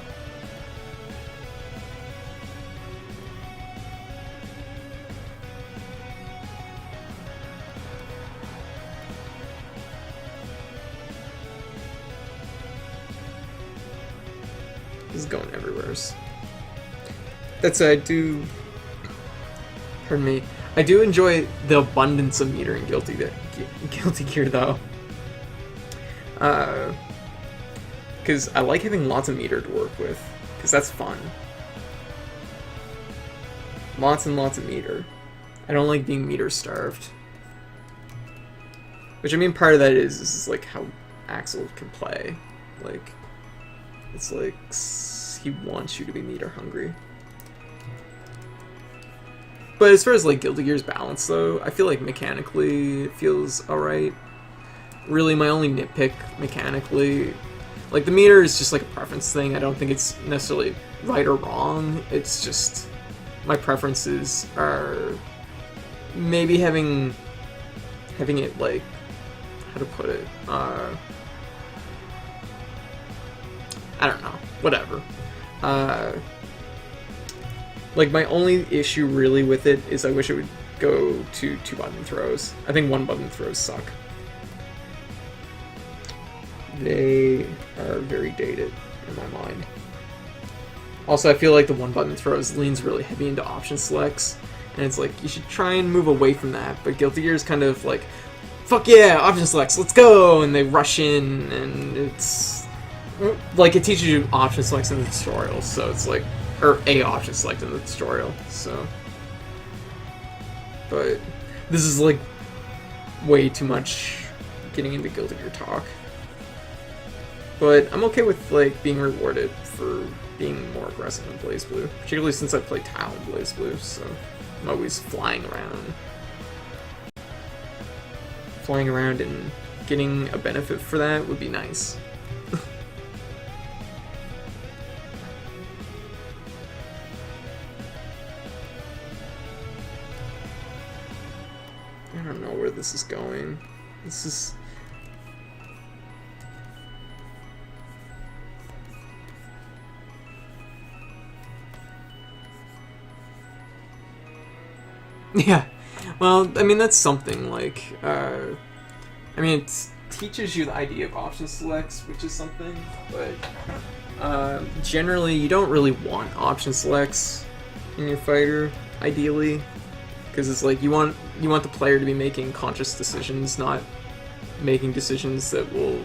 This is going everywhere. That said, pardon me, I do enjoy the abundance of meter in Guilty Gear, though. Because I like having lots of meter to work with, because that's fun. Lots and lots of meter. I don't like being meter starved. Which, I mean, part of that is like how Axel can play. Like, it's like he wants you to be meter hungry. But as far as like Guilty Gear's balance, though, I feel like mechanically it feels alright. Really, my only nitpick mechanically, like the meter is just like a preference thing. I don't think it's necessarily right or wrong. It's just my preferences are maybe having it like, how to put it, I don't know, whatever. Like, my only issue really with it is I wish it would go to 2-button throws. I think 1-button throws suck. They are very dated in my mind. Also, I feel like the 1-button throws leans really heavy into option selects, and it's like, you should try and move away from that, but Guilty Gear is kind of like, fuck yeah, option selects, let's go! And they rush in, and it's like, it teaches you option selects in the tutorial, so it's like, or a option select in the tutorial, so. But this is like way too much getting into Guilty Gear talk. But I'm okay with like being rewarded for being more aggressive in Blaze Blue, particularly since I play Tau in Blaze Blue, so I'm always flying around. Flying around and getting a benefit for that would be nice. I don't know where this is going. This is... Yeah. Well, I mean, that's something, like, I mean, it teaches you the idea of option selects, which is something, but generally you don't really want option selects in your fighter, ideally, because it's like you want the player to be making conscious decisions, not making decisions that will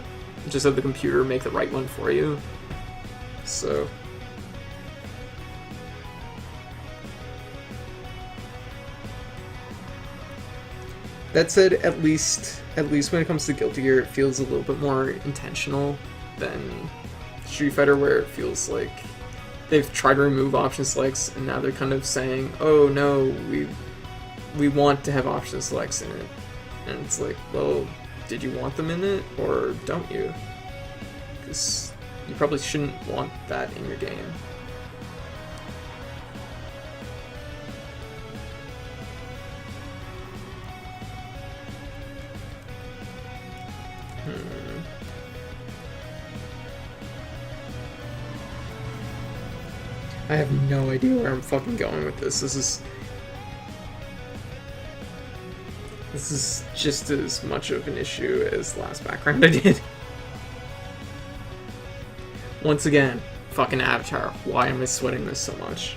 just have the computer make the right one for you. So that said, at least when it comes to Guilty Gear, it feels a little bit more intentional than Street Fighter, where it feels like they've tried to remove option selects and now they're kind of saying, "Oh no, we want to have option selects in it," and it's like, well, did you want them in it or don't you? Because you probably shouldn't want that in your game. I have no idea where I'm fucking going with this. This is just as much of an issue as the last background I did. Once again, fucking Avatar. Why am I sweating this so much?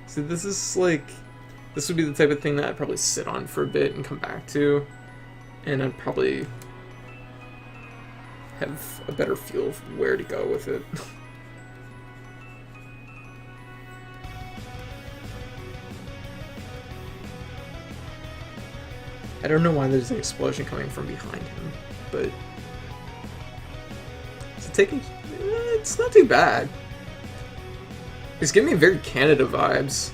So this is like, this would be the type of thing that I'd probably sit on for a bit and come back to, and I'd probably have a better feel of where to go with it. I don't know why there's an explosion coming from behind him, but it's not too bad. It's giving me very Canada vibes.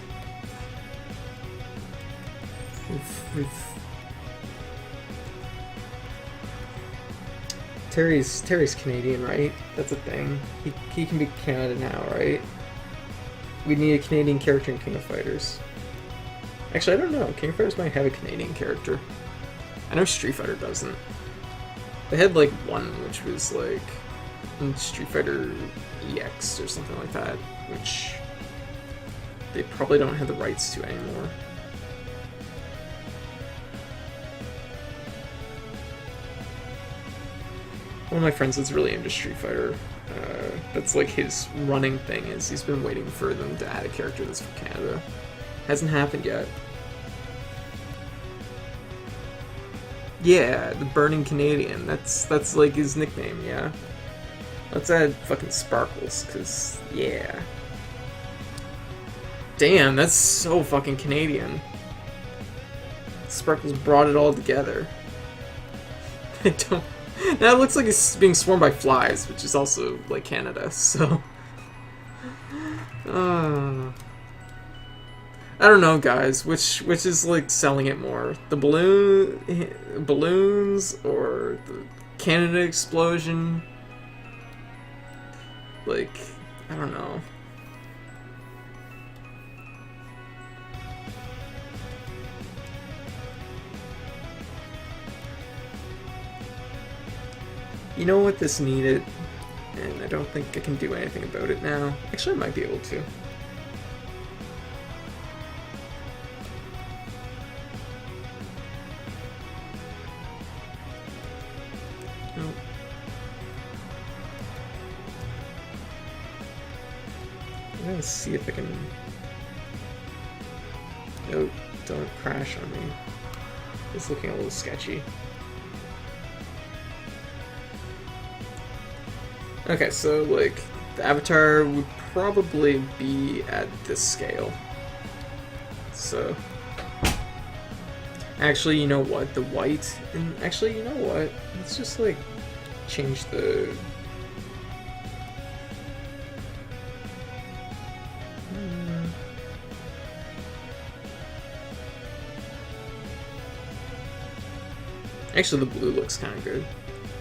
Terry's Canadian, right? That's a thing. He can be Canada now, right? We need a Canadian character in King of Fighters. Actually, I don't know. King of Fighters might have a Canadian character. I know Street Fighter doesn't. They had like one, which was like in Street Fighter EX or something like that, which they probably don't have the rights to anymore. One of my friends is really into Street Fighter. That's like his running thing, is he's been waiting for them to add a character that's from Canada. Hasn't happened yet. Yeah, the Burning Canadian. That's like his nickname, yeah. Let's add fucking Sparkles, cause yeah. Damn, that's so fucking Canadian. Sparkles brought it all together. I don't. Now it looks like it's being swarmed by flies, which is also like Canada. So, I don't know, guys. Which is like selling it more? The balloons or the Canada explosion? Like, I don't know. You know what this needed? And I don't think I can do anything about it now. Actually, I might be able to. Nope. I'm gonna see if I can... Nope, don't crash on me. It's looking a little sketchy. Okay, so, like, the Avatar would probably be at this scale. So... Actually, you know what? The white... And actually, you know what? Let's just, like, change the... Actually, the blue looks kind of good.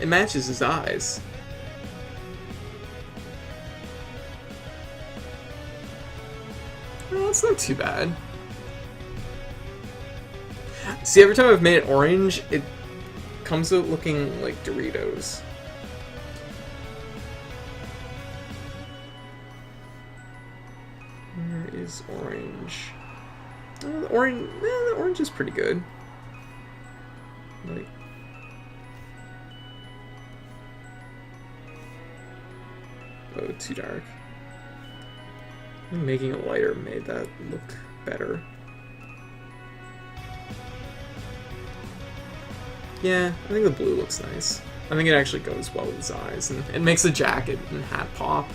It matches his eyes. Well, it's not too bad. See, every time I've made it orange, comes out looking like Doritos. Where is orange? Oh, the orange is pretty good. Like, oh, too dark. Making it lighter made that look better. Yeah, I think the blue looks nice. I think it actually goes well with his eyes, and it makes the jacket and hat pop.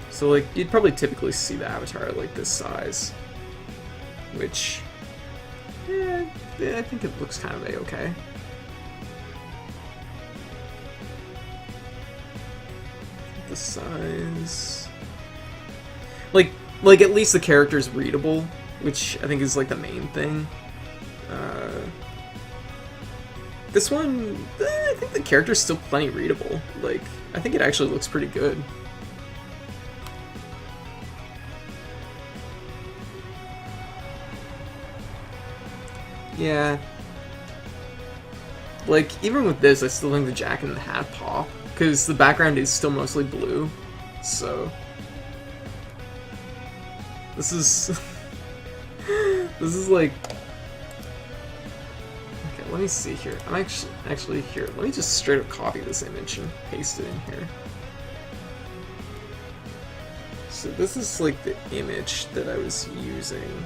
So, like, you'd probably typically see the avatar at, like, this size. Which, yeah, I think it looks kind of a-okay. The size... Like, at least the character's readable, which I think is, like, the main thing. This one, I think the character's still plenty readable. Like, I think it actually looks pretty good. Yeah. Like, even with this, I still think the jacket and the hat pop, because the background is still mostly blue, so... This is... this is like... Okay, let me see here. I'm actually here. Let me just straight up copy this image and paste it in here. So this is like the image that I was using.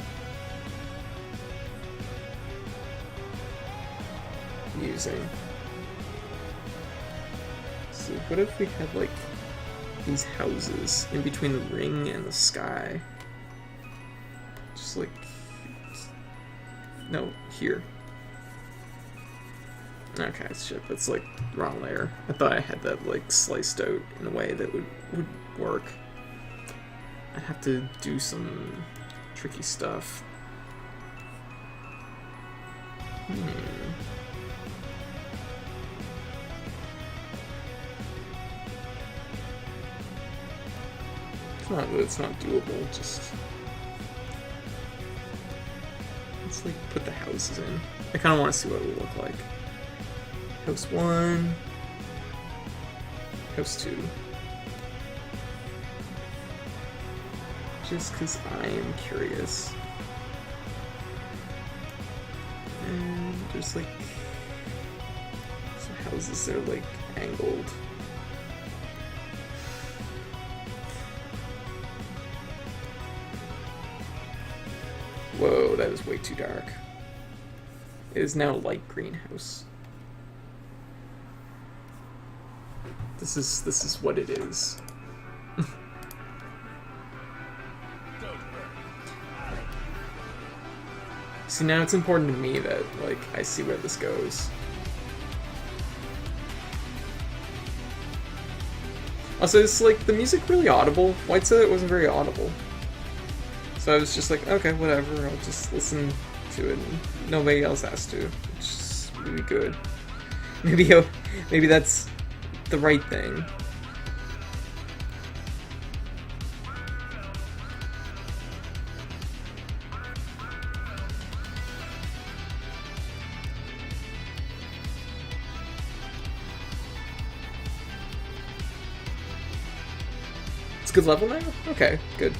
So what if we had like these houses in between the ring and the sky? Just like, no, here. Okay, shit, that's like the wrong layer. I thought I had that like sliced out in a way that would work. I'd have to do some tricky stuff. It's not that it's not doable, just... Let's like put the houses in. I kind of want to see what it will look like. House 1. House 2. Just because I am curious. And there's like some houses that are like angled. Whoa, that is way too dark. It is now a light green house. This is what it is. See, now it's important to me that, like, I see where this goes. Also, is, like, the music really audible? White said it wasn't very audible. So I was just like, okay, whatever, I'll just listen to it, and nobody else has to, which is really good. Maybe that's the right thing. It's good level now? Okay, good.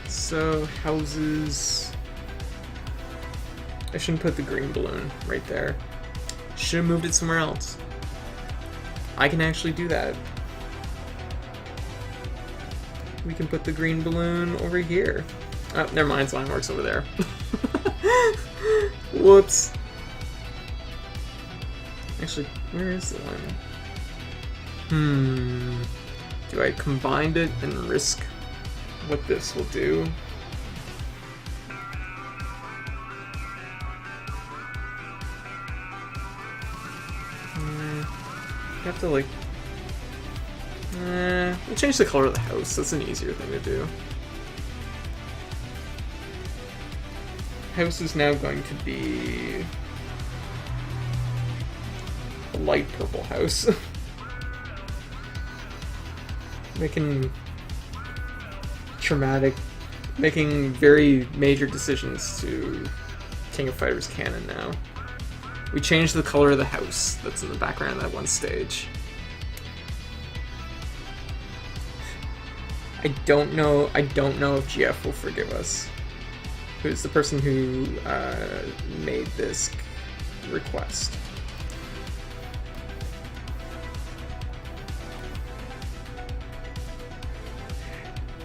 So, houses... I shouldn't put the green balloon right there. Should have moved it somewhere else. I can actually do that. We can put the green balloon over here. Oh, never mind, line works over there. Whoops. Actually, where is the line? Do I combine it and risk what this will do? You have to like... we'll change the color of the house. That's an easier thing to do. House is now going to be a light purple house. Making very major decisions to King of Fighters canon now. We changed the color of the house that's in the background of that one stage. I don't know if GF will forgive us. Who's the person who made this request?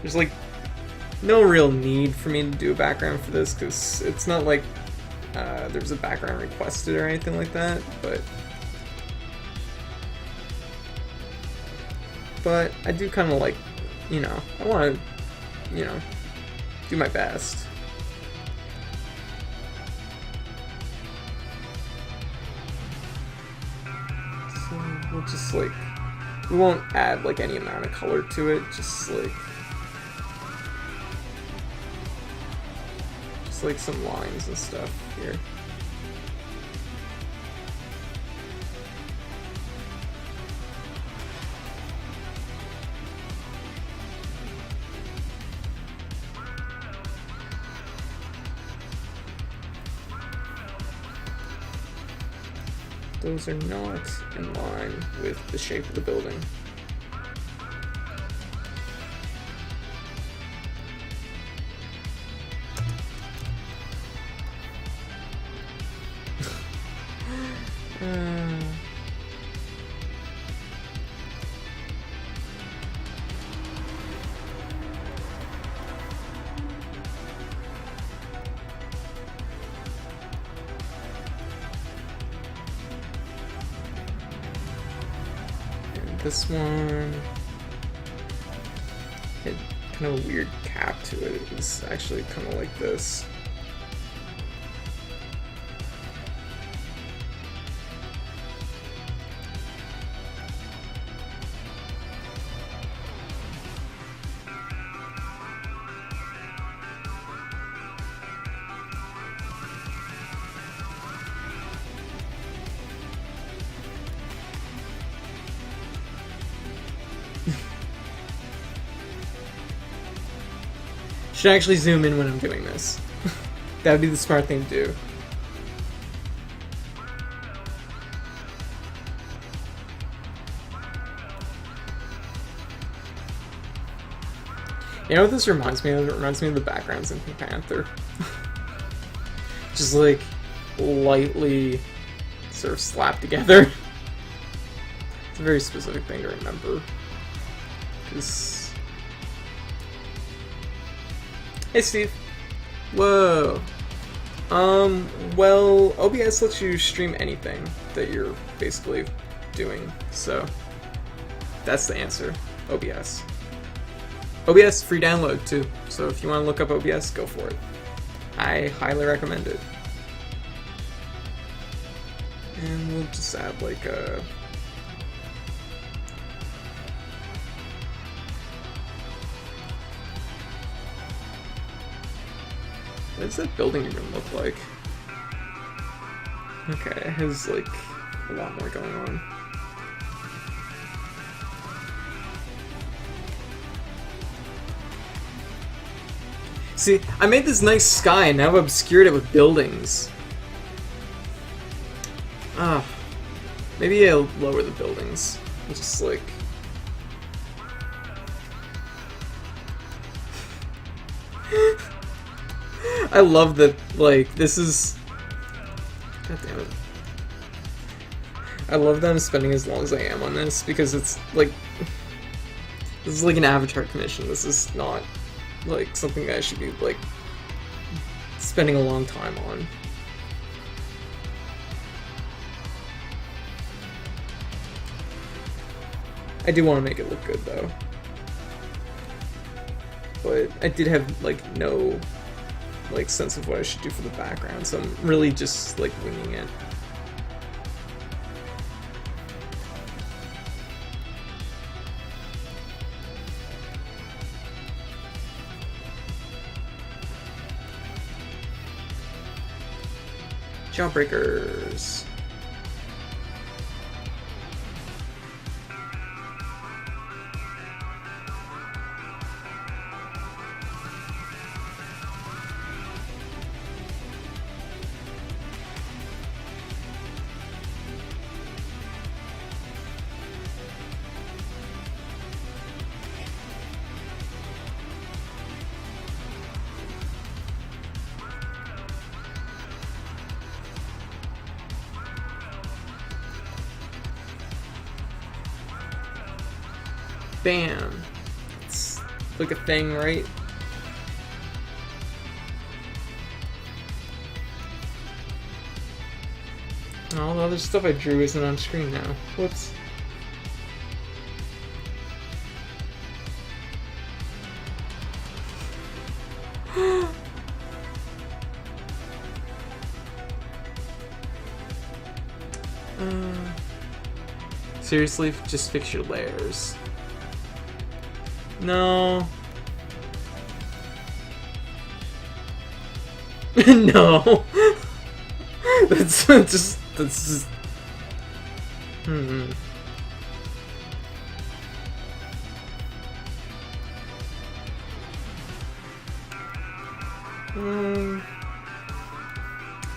There's like no real need for me to do a background for this because it's not like there's a background requested or anything like that, but I do kind of like, you know, I want to, you know, do my best. So we'll just like, we won't add like any amount of color to it, just like some lines and stuff here. Those are not in line with the shape of the building. This one had kind of a weird cap to it. It was actually kind of like this. Should actually zoom in when I'm doing this. That would be the smart thing to do. You know what this reminds me of? It reminds me of the backgrounds in Pink Panther. Just like lightly sort of slapped together. It's a very specific thing to remember. 'Cause hey Steve. Whoa. Well, OBS lets you stream anything that you're basically doing, so that's the answer. OBS. OBS free download too, so if you want to look up OBS, go for it. I highly recommend it. And we'll just add like a what does that building even look like? Okay, it has like a lot more going on. See, I made this nice sky and now I've obscured it with buildings. Ah, maybe I'll lower the buildings. Just like I love that, like, this is... God damn it. I love that I'm spending as long as I am on this, because it's, like... This is like an Avatar commission. This is not, like, something I should be, like, spending a long time on. I do want to make it look good, though. But I did have, like, no... like sense of what I should do for the background, so I'm really just like winging it. Jawbreakers. Bam. It's like a thing, right? And all the other stuff I drew isn't on screen now. Whoops. Seriously, just fix your layers. No. No. That's just. I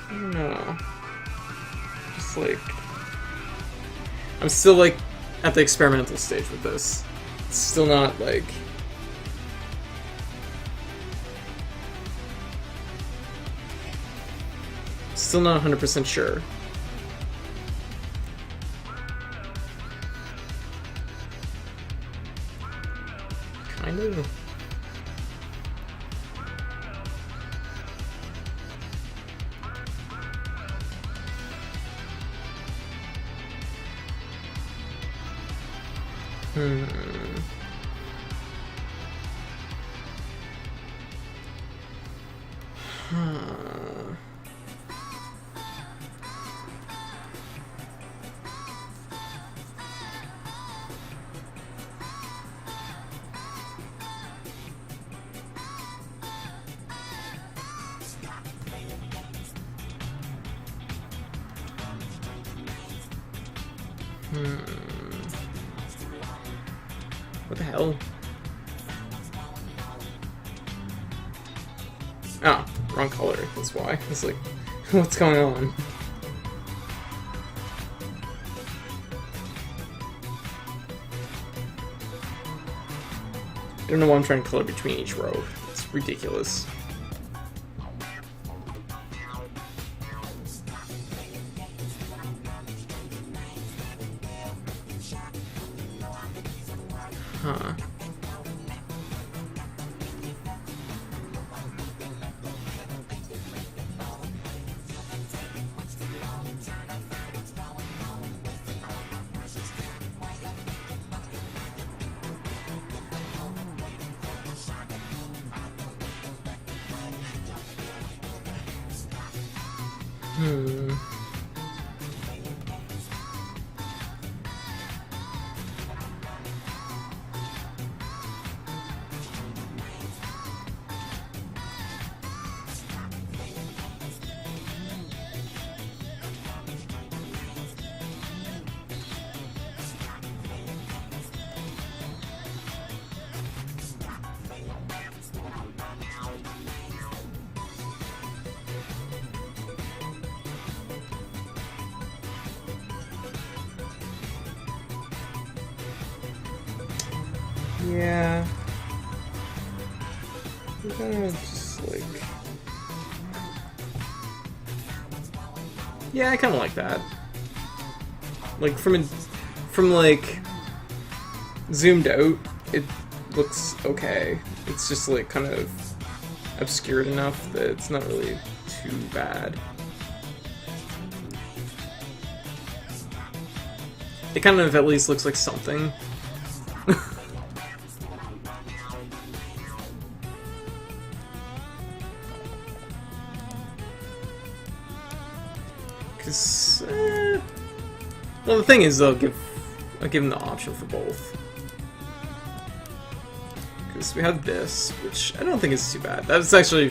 don't know. Just like. I'm still like at the experimental stage with this. It's still not like. Still not 100% sure. Kind of. What the hell? Oh, wrong color, that's why. It's like, what's going on? I don't know why I'm trying to color between each row. It's ridiculous. Huh. Yeah. I'm gonna just like. Yeah, I kind of like that. Like from like zoomed out, it looks okay. It's just like kind of obscured enough that it's not really too bad. It kind of at least looks like something. Cause, well, the thing is, I'll give them the option for both. Because we have this, which I don't think is too bad. That's actually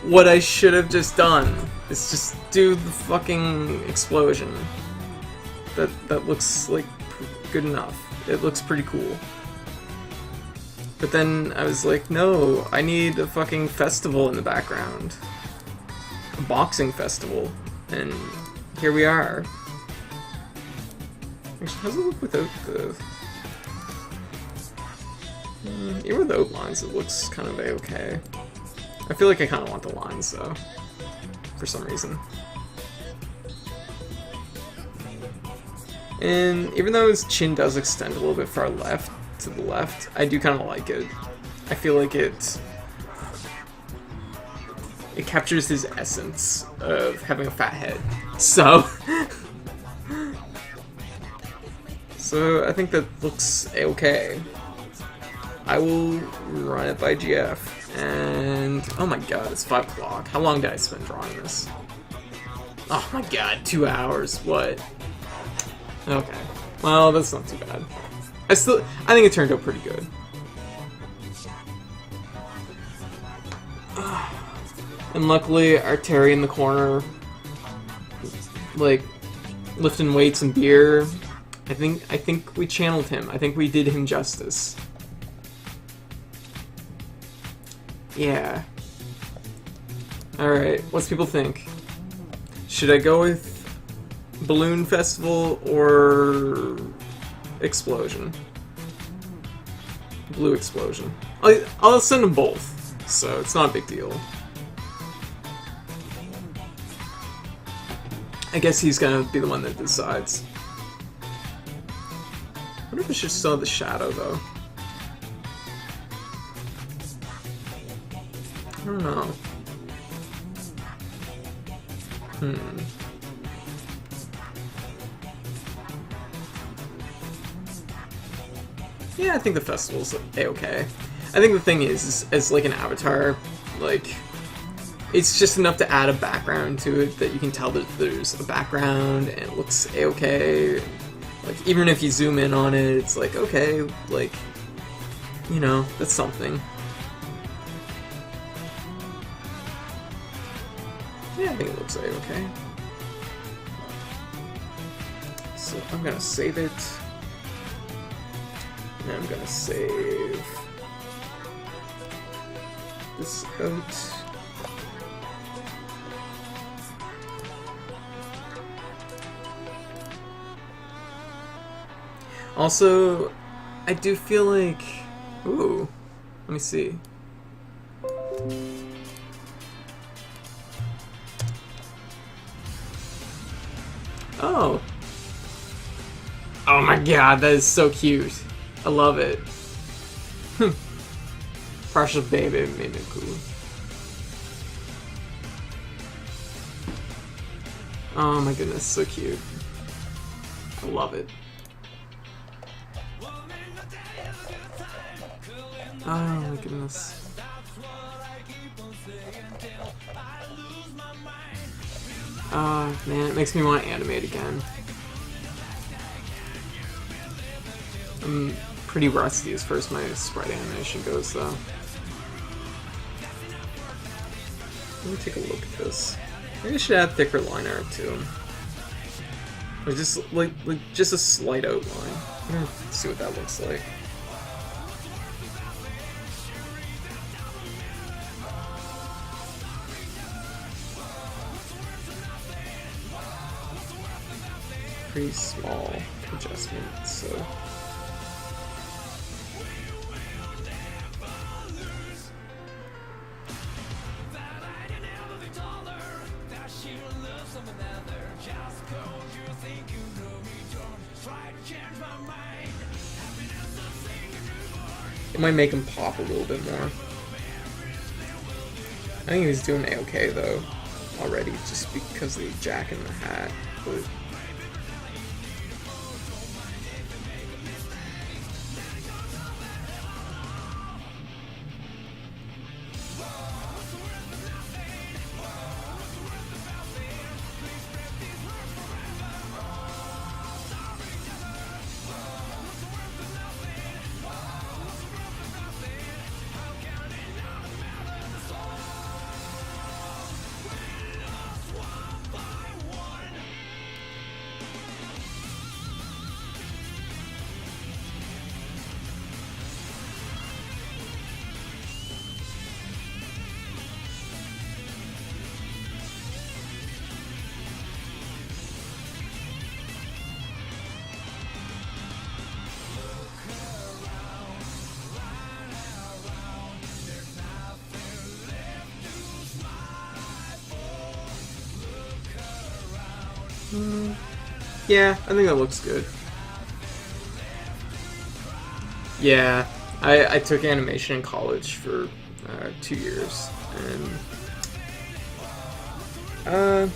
what I should have just done. Is just do the fucking explosion. That looks like good enough. It looks pretty cool. But then I was like, no, I need a fucking festival in the background. A boxing festival. And here we are. Actually, how does it look without the... even with the outlines, it looks kind of a-okay. I feel like I kind of want the lines, though. For some reason. And even though his chin does extend a little bit far left, to the left. I do kind of like it. I feel like it captures his essence of having a fat head. So, so I think that looks okay. I will run it by GF. And oh my god, it's 5 o'clock. How long did I spend drawing this? Oh my god, 2 hours. What? Okay. Well, that's not too bad. I think it turned out pretty good. And luckily, our Terry in the corner, like, lifting weights and beer, I think we channeled him. I think we did him justice. Yeah. Alright, what's people think? Should I go with Balloon Festival or Explosion? Blue Explosion. I'll send them both, so it's not a big deal. I guess he's gonna be the one that decides. I wonder if I should still have the shadow, though. I don't know. Yeah, I think the festival's a-okay. I think the thing is, as like an avatar, like, it's just enough to add a background to it that you can tell that there's a background and it looks a-okay. Like, even if you zoom in on it, it's like, okay, like, you know, that's something. Yeah, I think it looks a-okay. So I'm gonna save it. And I'm gonna save this out. Also, I do feel like... Ooh, let me see. Oh. Oh my god, that is so cute. I love it. Precious baby, made me cool. Oh my goodness, so cute. I love it. Oh my goodness. Oh man, it makes me want to animate again. I'm pretty rusty as far as my sprite animation goes, though. Let me take a look at this. Maybe I should add thicker line art too. Or just like just a slight outline. Let's see what that looks like. Pretty small adjustment, so. It might make him pop a little bit more. I think he's doing a-okay though, already, just because of the jack and the hat. But yeah, I think that looks good. Yeah, I took animation in college for 2 years, and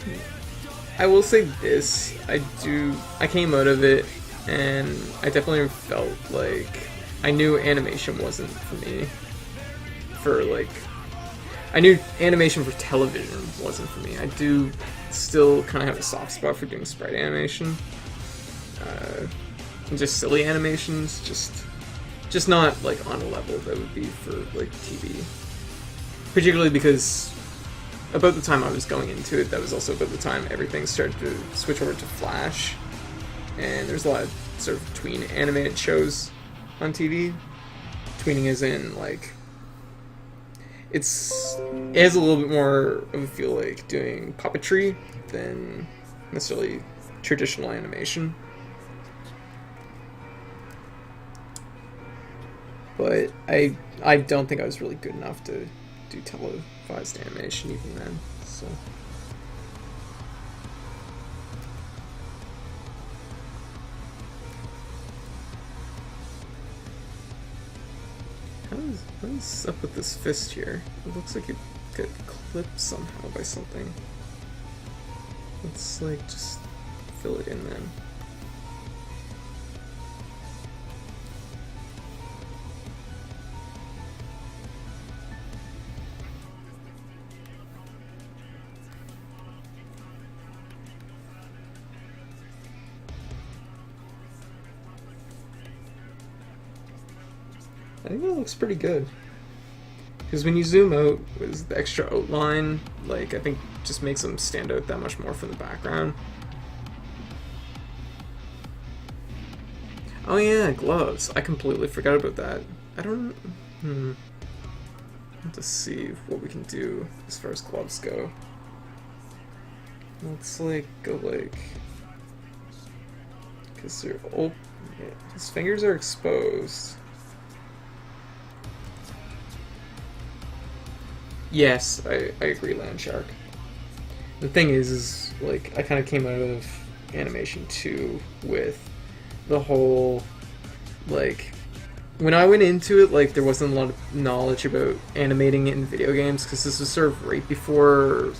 I will say this: I came out of it, and I definitely felt like I knew animation wasn't for me. I knew animation for television wasn't for me. I do still kind of have a soft spot for doing sprite animation, and just silly animations, just not like on a level that would be for like TV. Particularly because about the time I was going into it, that was also about the time everything started to switch over to Flash, and there's a lot of sort of tween animated shows on TV. Tweening is in like it has a little bit more of a feel like doing puppetry than necessarily traditional animation. But I don't think I was really good enough to do televised animation even then. So What's up with this fist here? It looks like it got clipped somehow by something. Let's like just fill it in then. I think that looks pretty good. Because when you zoom out with the extra outline, like, I think just makes them stand out that much more from the background. Oh yeah, gloves. I completely forgot about that. I don't... Let's see what we can do as far as gloves go. Let's, like, go, like... Because they're... Oh, yeah, his fingers are exposed. Yes, I agree, Landshark. The thing is like, I kind of came out of animation 2 with the whole, like, when I went into it, like, there wasn't a lot of knowledge about animating it in video games, because this was sort of right before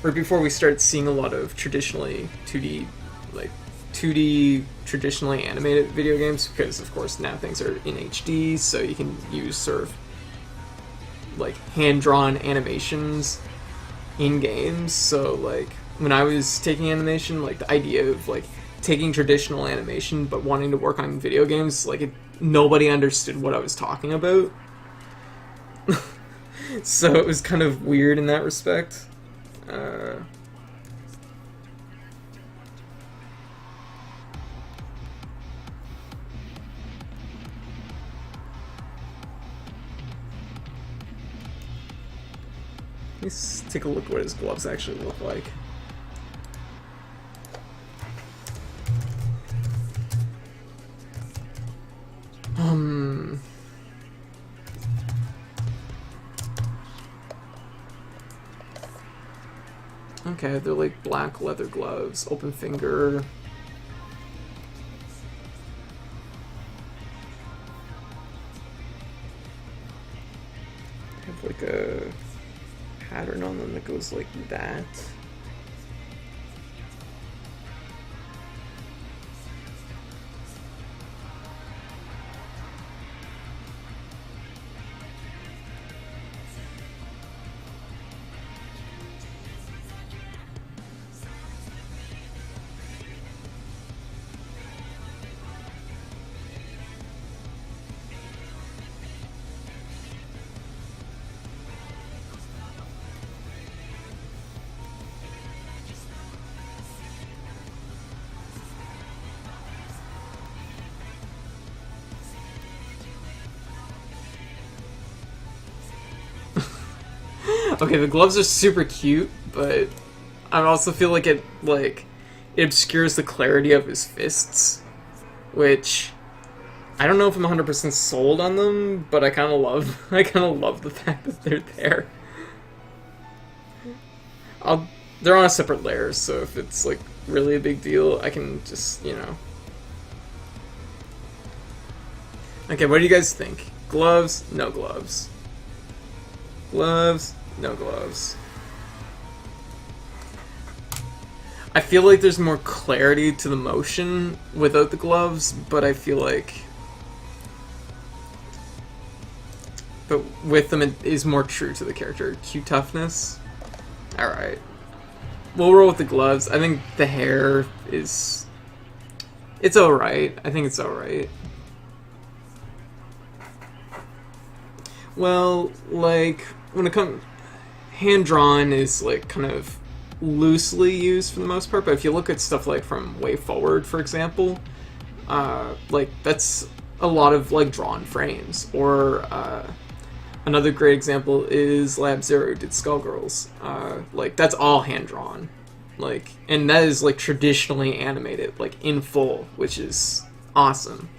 we started seeing a lot of traditionally 2D, like, 2D traditionally animated video games, because, of course, now things are in HD, so you can use sort of like hand-drawn animations in games. So like when I was taking animation, like the idea of like taking traditional animation but wanting to work on video games, like nobody understood what I was talking about. So it was kind of weird in that respect. Let's take a look at what his gloves actually look like. Okay, they're like black leather gloves, open finger. Have like a pattern on them that goes like that. Okay, the gloves are super cute, but I also feel like it obscures the clarity of his fists, which I don't know if I'm 100% sold on them, but I kind of love the fact that they're there. They're on a separate layer, so if it's like really a big deal, I can just, you know, Okay, what do you guys think? Gloves? No gloves. Gloves? No gloves. I feel like there's more clarity to the motion without the gloves, but I feel like... But with them, it is more true to the character. Q toughness? Alright. We'll roll with the gloves. I think the hair is... It's alright. I think it's alright. Well, like, when it comes... Hand-drawn is, like, kind of loosely used for the most part, but if you look at stuff like from Way Forward, for example, like, that's a lot of, like, drawn frames. Or, another great example is Lab Zero did Skullgirls. Like, that's all hand-drawn. Like, and that is, like, traditionally animated, like, in full, which is awesome.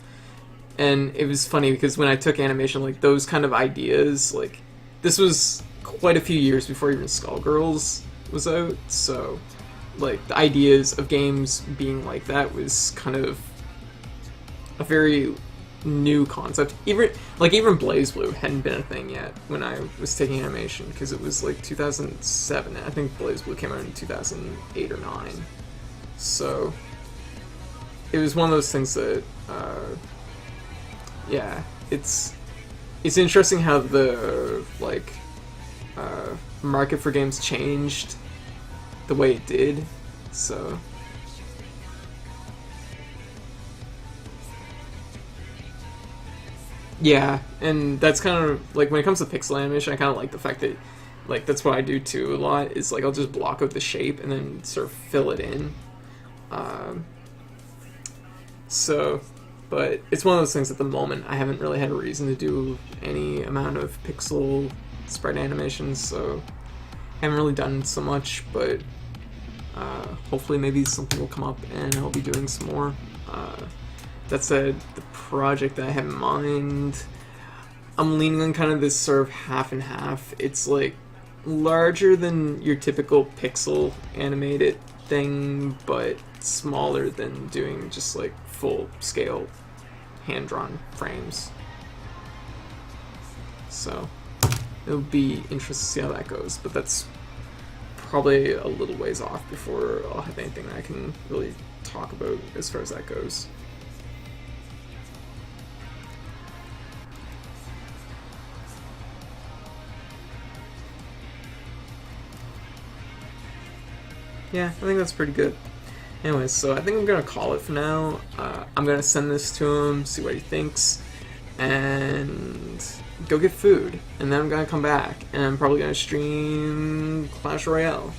And it was funny because when I took animation, like, those kind of ideas, like, this was quite a few years before even Skullgirls was out, so, like, the ideas of games being like that was kind of a very new concept. Even BlazBlue hadn't been a thing yet when I was taking animation, because it was, like, 2007, and I think BlazBlue came out in 2008 or 9. So, it was one of those things that, yeah, it's interesting how the, like, market for games changed the way it did, so... Yeah, and that's kind of, like, when it comes to pixel animation, I kind of like the fact that, like, that's what I do too a lot, is, like, I'll just block out the shape and then sort of fill it in. So... But it's one of those things at the moment, I haven't really had a reason to do any amount of pixel sprite animations, so I haven't really done so much, but hopefully maybe something will come up and I'll be doing some more. That said, the project that I have in mind, I'm leaning on kind of this sort of half and half. It's like larger than your typical pixel animated thing, but smaller than doing just like full scale hand-drawn frames. So it'll be interesting to see how that goes, but that's probably a little ways off before I'll have anything that I can really talk about as far as that goes. Yeah, I think that's pretty good. Anyways, so I think I'm gonna call it for now. I'm gonna send this to him, see what he thinks, and go get food. And then I'm gonna come back, and I'm probably gonna stream Clash Royale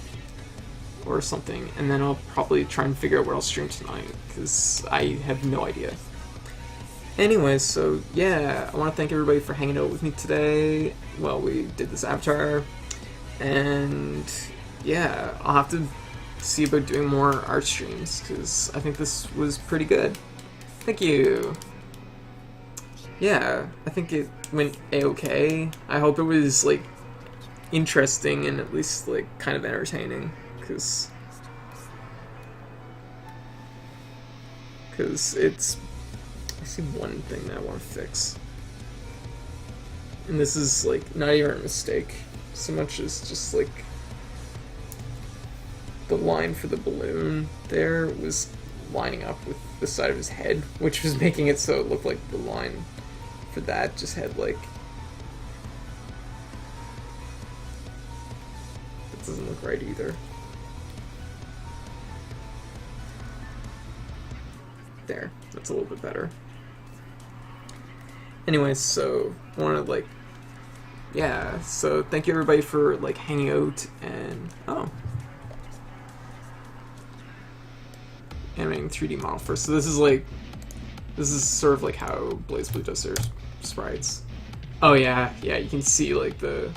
or something. And then I'll probably try and figure out what I'll stream tonight, because I have no idea. Anyways, so yeah, I want to thank everybody for hanging out with me today while we did this avatar. And yeah, I'll have to see about doing more art streams, because I think this was pretty good. Thank you. Yeah, I think it went a-okay. I hope it was, like, interesting and at least, like, kind of entertaining, because it's... I see one thing that I want to fix. And this is, like, not even a mistake so much as just, like, the line for the balloon there was lining up with the side of his head, which was making it so it looked like the line for that just had, like... That doesn't look right either. There, that's a little bit better. Anyways, so I want to, like... Yeah, so thank you everybody for, like, hanging out, and... Oh. Animating 3D model first. So this is sort of like how BlazBlue does their sprites. Oh yeah, yeah, you can see like the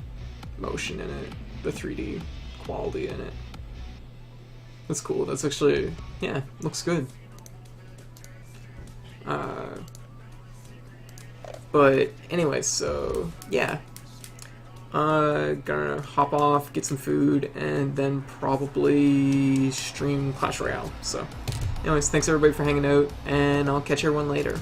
motion in it, the 3D quality in it. That's cool. That's actually, yeah, looks good. But anyway, so yeah. Gonna hop off, get some food, and then probably stream Clash Royale. So anyways, thanks everybody for hanging out, and I'll catch everyone later.